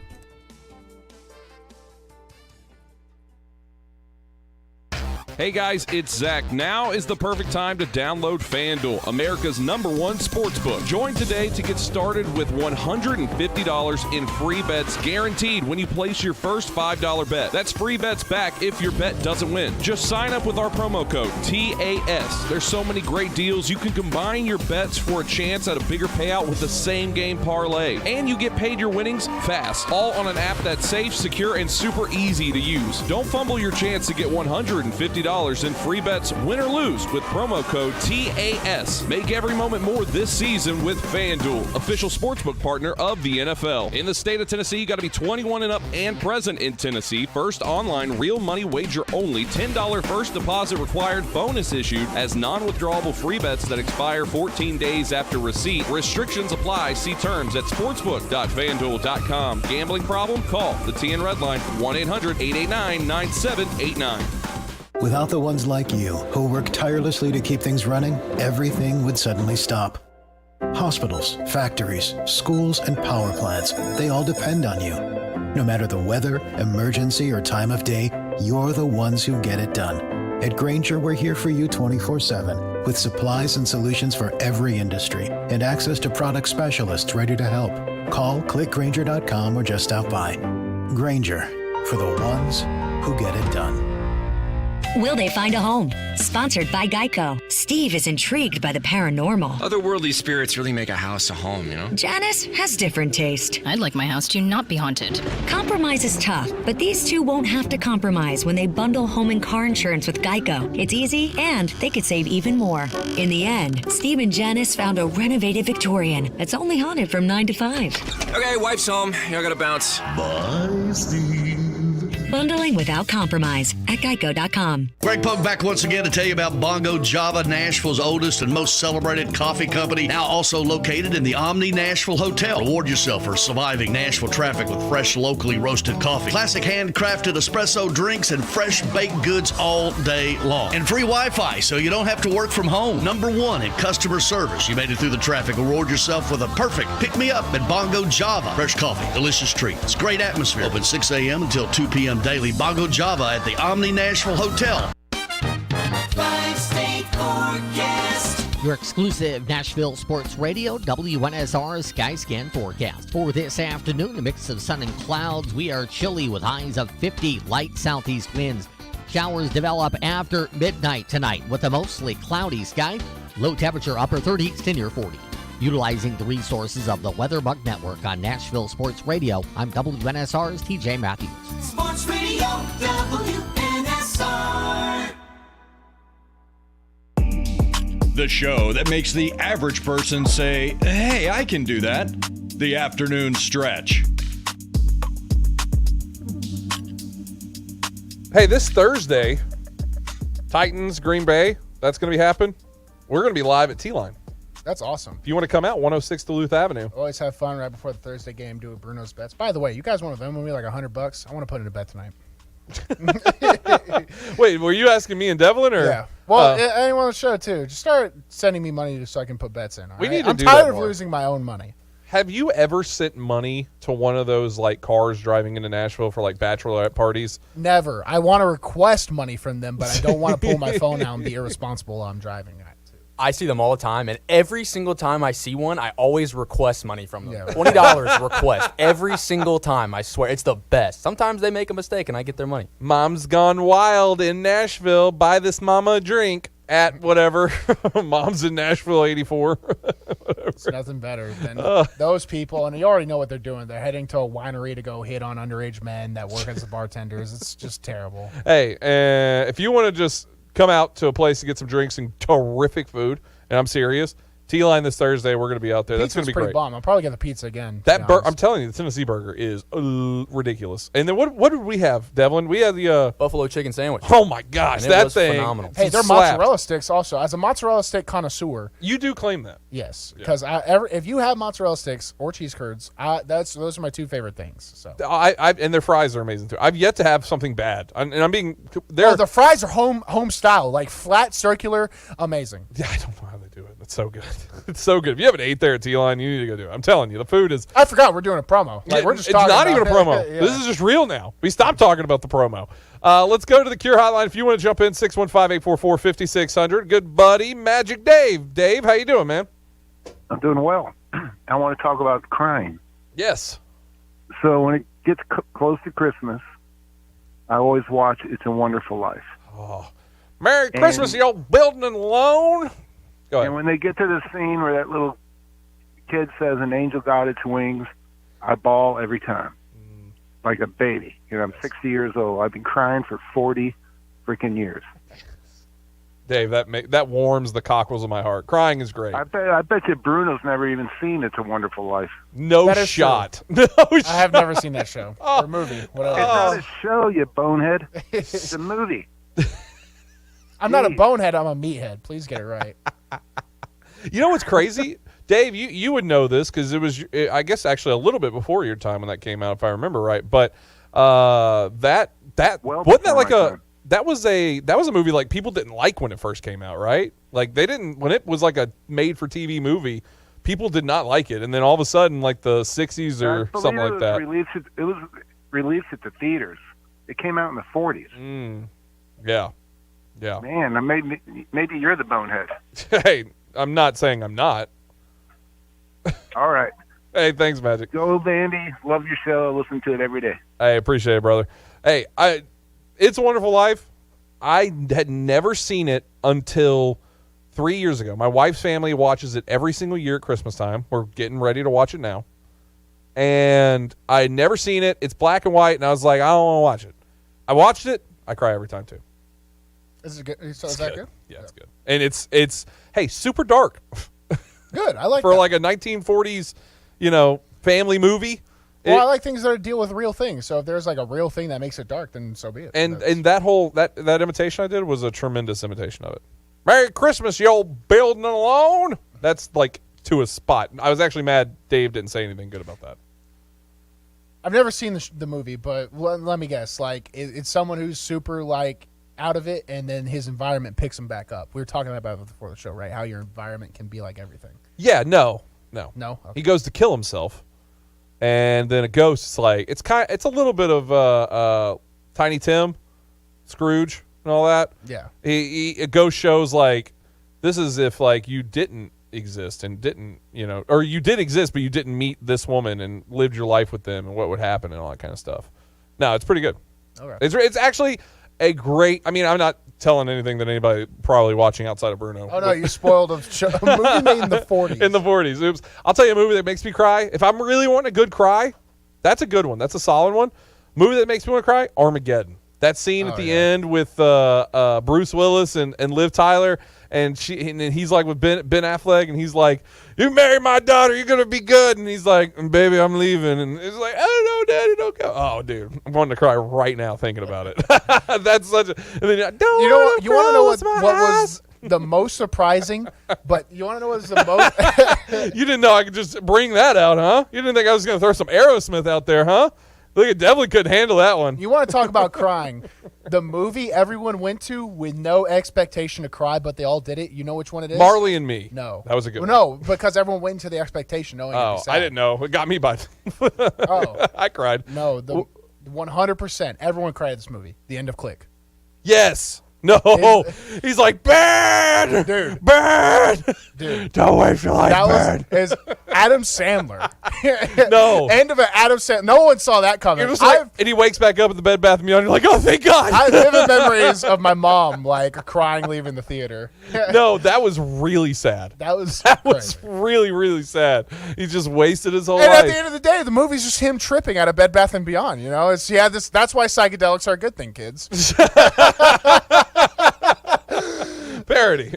Hey guys, it's Zach. Now is the perfect time to download FanDuel, America's #1 sportsbook. Join today to get started with $150 in free bets guaranteed when you place your first $5 bet. That's free bets back if your bet doesn't win. Just sign up with our promo code TAS. There's so many great deals. You can combine your bets for a chance at a bigger payout with the same game parlay. And you get paid your winnings fast. All on an app that's safe, secure, and super easy to use. Don't fumble your chance to get $150 in free bets, win or lose, with promo code TAS. Make every moment more this season with FanDuel, official sportsbook partner of the NFL. In the state of Tennessee, you got to be 21 and up and present in Tennessee. First online, real money wager only. $10 first deposit required. Bonus issued as non-withdrawable free bets that expire 14 days after receipt. Restrictions apply. See terms at sportsbook.fanduel.com. Gambling problem? Call the TN Red Line, 1-800-889-9789. Without the ones like you, who work tirelessly to keep things running, everything would suddenly stop. Hospitals, factories, schools, and power plants, they all depend on you. No matter the weather, emergency, or time of day, you're the ones who get it done. At Grainger, we're here for you 24/7, with supplies and solutions for every industry, and access to product specialists ready to help. Call, click Grainger.com, or just stop by. Grainger, for the ones who get it done. Will they find a home? Sponsored by Geico. Steve is intrigued by the paranormal. Otherworldly spirits really make a house a home, you know? Janice has different taste. I'd like my house to not be haunted. Compromise is tough, but these two won't have to compromise when they bundle home and car insurance with Geico. It's easy, and they could save even more. In the end, Steve and Janice found a renovated Victorian that's only haunted from 9 to 5. Okay, wife's home. I gotta bounce. Bye, Steve. Bundling without compromise at geico.com. Greg Pogue back once again to tell you about Bongo Java, Nashville's oldest and most celebrated coffee company, now also located in the Omni Nashville Hotel. Reward yourself for surviving Nashville traffic with fresh, locally roasted coffee, classic handcrafted espresso drinks, and fresh baked goods all day long. And free Wi-Fi, so you don't have to work from home. #1 in customer service. You made it through the traffic. Reward yourself with a perfect pick-me-up at Bongo Java. Fresh coffee, delicious treats, great atmosphere. Open 6 a.m. until 2 p.m. daily. Bongo Java at the Omni Nashville Hotel. Five-state forecast. Your exclusive Nashville Sports Radio, WNSR Skyscan forecast. For this afternoon, a mix of sun and clouds. We are chilly with highs of 50, light southeast winds. Showers develop after midnight tonight with a mostly cloudy sky. Low temperature upper 30s to near 40. Utilizing the resources of the Weatherbug Network on Nashville Sports Radio, I'm WNSR's TJ Matthews. Sports Radio, WNSR. The show that makes the average person say, hey, I can do that. The Afternoon Stretch. Hey, this Thursday, Titans, Green Bay, that's going to be happening. We're going to be live at T-Line. That's awesome. If you want to come out, 106 Duluth Avenue. Always have fun right before the Thursday game doing Bruno's bets. By the way, you guys want to Venmo me like $100? I want to put in a bet tonight. Wait, were you asking me and Devlin? Or? Yeah. Well, anyone on the show, too. Just start sending me money so I can put bets in. We need to I'm do tired that of more. losing my own money. Have you ever sent money to one of those like cars driving into Nashville for like bachelorette parties? Never. I want to request money from them, but I don't want to pull my phone out and be irresponsible while I'm driving. I see them all the time, and every single time I see one, I always request money from them. Yeah. $20 request every single time. I swear, it's the best. Sometimes they make a mistake, and I get their money. Mom's gone wild in Nashville. Buy this mama a drink at whatever. Mom's in Nashville 84. It's nothing better than those people, and you already know what they're doing. They're heading to a winery to go hit on underage men that work as the bartenders. It's just terrible. Hey, if you want to just come out to a place to get some drinks and terrific food, and I'm serious, T-Line this Thursday. We're going to be out there. That's going Pizza's to be pretty great. bomb. I'll probably get the pizza again. I'm telling you, the Tennessee burger is ridiculous. And then what did we have, Devlin? We had the buffalo chicken sandwich. Oh my gosh, And it that was thing! phenomenal. Hey, they're slapped. mozzarella sticks also. As a mozzarella stick connoisseur, You do claim that. yes, because if you have mozzarella sticks or cheese curds, those are my two favorite things. So And their fries are amazing too. I've yet to have something bad, and I'm being. the fries are home style, like flat, circular, amazing. Yeah, I don't know how they do it. It's so good. It's so good. If you haven't ate there at T-Line, you need to go do it. I'm telling you, the food is. I forgot we're doing a promo. Like we're just it's talking not about even a promo. Yeah. This is just real now. We stopped talking about the promo. Let's go to the Cure Hotline. If you want to jump in, 615-844-5600. Good buddy, Magic Dave. Dave, how you doing, man? I'm doing well. I want to talk about crying. Yes. So when it gets close to Christmas, I always watch It's a Wonderful Life. Oh, Merry Christmas, you old building and loan. Go ahead. And when they get to the scene where that little kid says, "An angel got its wings," I bawl every time, like a baby. I'm 60 years old. I've been crying for 40 freaking years. Dave, that warms the cockles of my heart. Crying is great. I bet you Bruno's never even seen It's a Wonderful Life. No That is shot. true. No I shot. have never seen that show or movie. Whatever. It's not a show, you bonehead. It's a movie. I'm not a bonehead. I'm a meathead. Please get it right. You know what's crazy? Dave, you would know this because it was, I guess, actually a little bit before your time when that came out, if I remember right. But wasn't that like that was a movie like people didn't like when it first came out, right? Like they didn't when it was like a made for TV movie. People did not like it, and then all of a sudden, like the '60s or something like that. It was released at the theaters. It came out in the 40s. Yeah. Man, maybe you're the bonehead. Hey, I'm not saying I'm not. All right. Hey, thanks, Magic. Go, Vandy. Love your show. Listen to it every day. I appreciate it, brother. Hey, It's a Wonderful Life. I had never seen it until 3 years ago. My wife's family watches it every single year at Christmas time. We're getting ready to watch it now. And I had never seen it. It's black and white, and I was like, I don't want to watch it. I watched it. I cry every time, too. Is it good? Is that good? Yeah, it's good. And it's hey, super dark. Good. I like for that. like a 1940s, family movie. Well, I like things that deal with real things. So if there's like a real thing that makes it dark, then so be it. And that whole that imitation I did was a tremendous imitation of it. Merry Christmas, you old building alone. That's like to a spot. I was actually mad Dave didn't say anything good about that. I've never seen the movie, but let me guess. Like it's someone who's super like out of it, and then his environment picks him back up. We were talking about it before the show, right? How your environment can be like everything. Yeah, no. Okay. He goes to kill himself, and then a ghost. It's like it's a little bit of Tiny Tim, Scrooge, and all that. Yeah. A ghost shows like this is if like you didn't exist and didn't or you did exist but you didn't meet this woman and lived your life with them and what would happen and all that kind of stuff. No, it's pretty good. Okay. It's actually a great. I mean, I'm not telling anything that anybody probably watching outside of Bruno. Oh no, you spoiled a movie made in the 40s. In the 40s. Oops. I'll tell you a movie that makes me cry. If I'm really wanting a good cry, that's a good one. That's a solid one. Movie that makes me want to cry, Armageddon. That scene at the end with Bruce Willis and Liv Tyler, and he's like with Ben Affleck, and he's like, "You marry my daughter, you're gonna be good," and he's like, "Baby, I'm leaving," and it's like, "Oh no, Daddy, don't go." Oh, dude, I'm wanting to cry right now thinking about it. That's such a. And then you want to know what was the most surprising? But you want to know what was the most? You didn't know I could just bring that out, huh? You didn't think I was gonna throw some Aerosmith out there, huh? Look at Devlin couldn't handle that one. You want to talk about crying? The movie everyone went to with no expectation to cry, but they all did it. You know which one it is? Marley and Me. No, that was a good one. No, because everyone went into the expectation knowing. Oh, I didn't know. It got me by. I cried. No, the 100%. Everyone cried at this movie. The end of Click. Yes. No, he's like, bad, dude, bad, dude. Don't wait till I bad. Is Adam Sandler? No, end of an Adam Sandler. No one saw that coming. Like, and he wakes back up at the Bed Bath & Beyond. You're like, oh, thank God. I have vivid memories of my mom like crying leaving the theater. No, that was really sad. That was really, really sad. He just wasted his whole life. life. And at the end of the day, the movie's just him tripping at a Bed Bath & Beyond. You know, that's why psychedelics are a good thing, kids. Parody.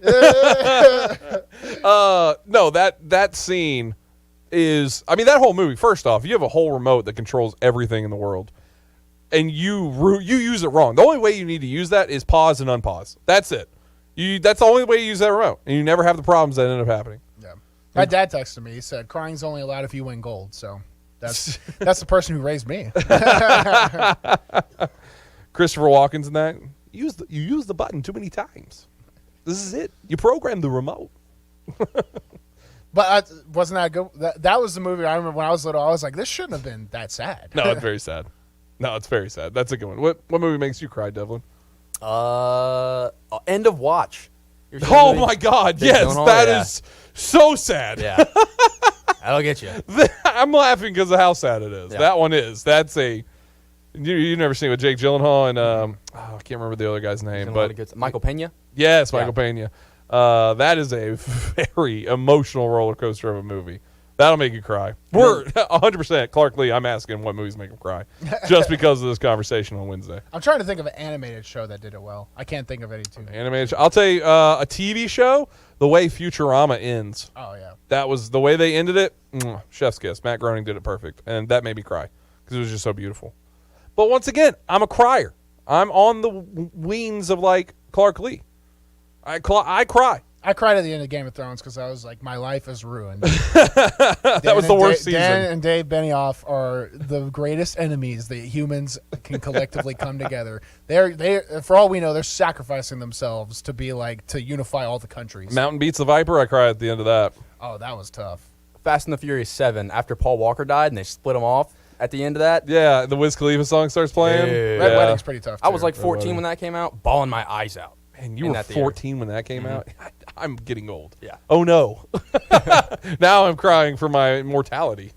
No, that scene is. I mean, that whole movie. First off, you have a whole remote that controls everything in the world, and you use it wrong. The only way you need to use that is pause and unpause. That's it. That's the only way you use that remote, and you never have the problems that end up happening. Yeah. My dad texted me. He said, "Crying's only allowed if you win gold." So that's the person who raised me. Christopher Walken's in that. You use the button too many times. This is it. You program the remote. But wasn't that good? That was the movie I remember when I was little. I was like, this shouldn't have been that sad. No, it's very sad. No, it's very sad. That's a good one. What movie makes you cry, Devlin? End of Watch. Oh my God! Yes, that is so sad. Yeah, that'll get you. I'm laughing because of how sad it is. Yeah. That one is. That's a. You've never seen it with Jake Gyllenhaal and I can't remember the other guy's name, but Michael Pena. Yes, Michael Pena. That is a very emotional roller coaster of a movie. That'll make you cry. We're 100% Clark Lee. I'm asking what movies make him cry, just because of this conversation on Wednesday. I'm trying to think of an animated show that did it well. I can't think of any too. Animated. I'll tell you a TV show. The way Futurama ends. Oh yeah. That was the way they ended it. Chef's kiss. Matt Groening did it perfect, and that made me cry because it was just so beautiful. But once again, I'm a crier. I'm on the wings of like Clark Lee. I cry. I cried at the end of Game of Thrones because I was like, my life is ruined. That was the worst season. Dan and Dave Benioff are the greatest enemies that humans can collectively come together. They for all we know, they're sacrificing themselves to be like to unify all the countries. Mountain Beats the Viper. I cried at the end of that. Oh, that was tough. Fast and the Furious 7. After Paul Walker died and they split him off at the end of that. Yeah, the Wiz Khalifa song starts playing. Red Wedding's pretty tough. Too. I was like 14 when that came out, bawling my eyes out. And you were 14 when that came out? I'm getting old. Yeah. Oh, no. Now I'm crying for my mortality.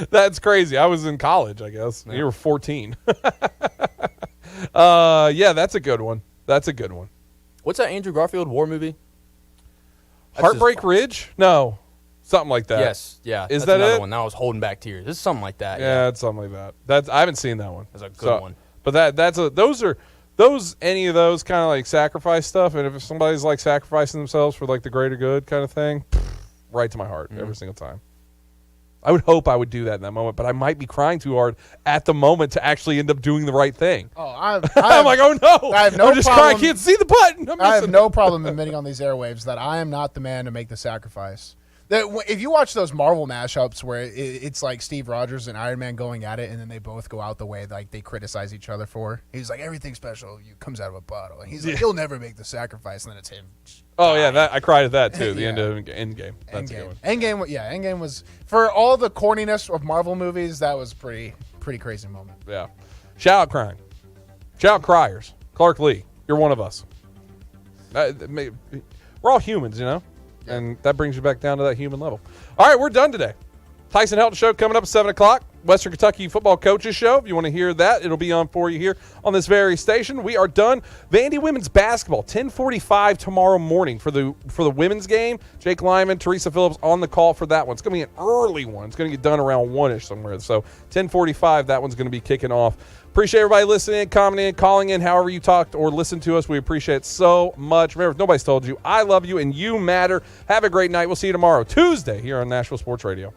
That's crazy. I was in college, I guess. Yeah. You were 14. Yeah, that's a good one. That's a good one. What's that Andrew Garfield war movie? Heartbreak Ridge? No. Something like that. Yes. Yeah. Is that's that another it? one. That was holding back tears. It's something like that. Yeah, it's something like that. I haven't seen that one. That's a good one. But any of those kind of like sacrifice stuff, and if somebody's like sacrificing themselves for like the greater good kind of thing, right to my heart every single time. I would hope I would do that in that moment, but I might be crying too hard at the moment to actually end up doing the right thing. Oh, I'm like, oh no! I have no I'm just problem. crying. I can't see the button. I have no problem admitting on these airwaves that I am not the man to make the sacrifice. If you watch those Marvel mashups where it's like Steve Rogers and Iron Man going at it, and then they both go out the way like they criticize each other for. He's like, everything special comes out of a bottle, and he's like, he'll never make the sacrifice, and then it's him. Oh yeah, I cried at that too. The end of Endgame. That's a good one. Endgame was for all the corniness of Marvel movies. That was pretty crazy moment. Yeah. Shout out crying. Shout out criers. Clark Lee, you're one of us. We're all humans, you know. And that brings you back down to that human level. All right, we're done today. Tyson Helton Show coming up at 7 o'clock. Western Kentucky Football Coaches Show. If you want to hear that, it'll be on for you here on this very station. We are done. Vandy women's basketball, 10:45 tomorrow morning for the women's game. Jake Lyman, Teresa Phillips on the call for that one. It's going to be an early one. It's going to get done around 1-ish somewhere. So 10:45, that one's going to be kicking off. Appreciate everybody listening, commenting, calling in, however you talked or listened to us. We appreciate it so much. Remember, if nobody's told you, I love you and you matter. Have a great night. We'll see you tomorrow, Tuesday, here on Nashville Sports Radio.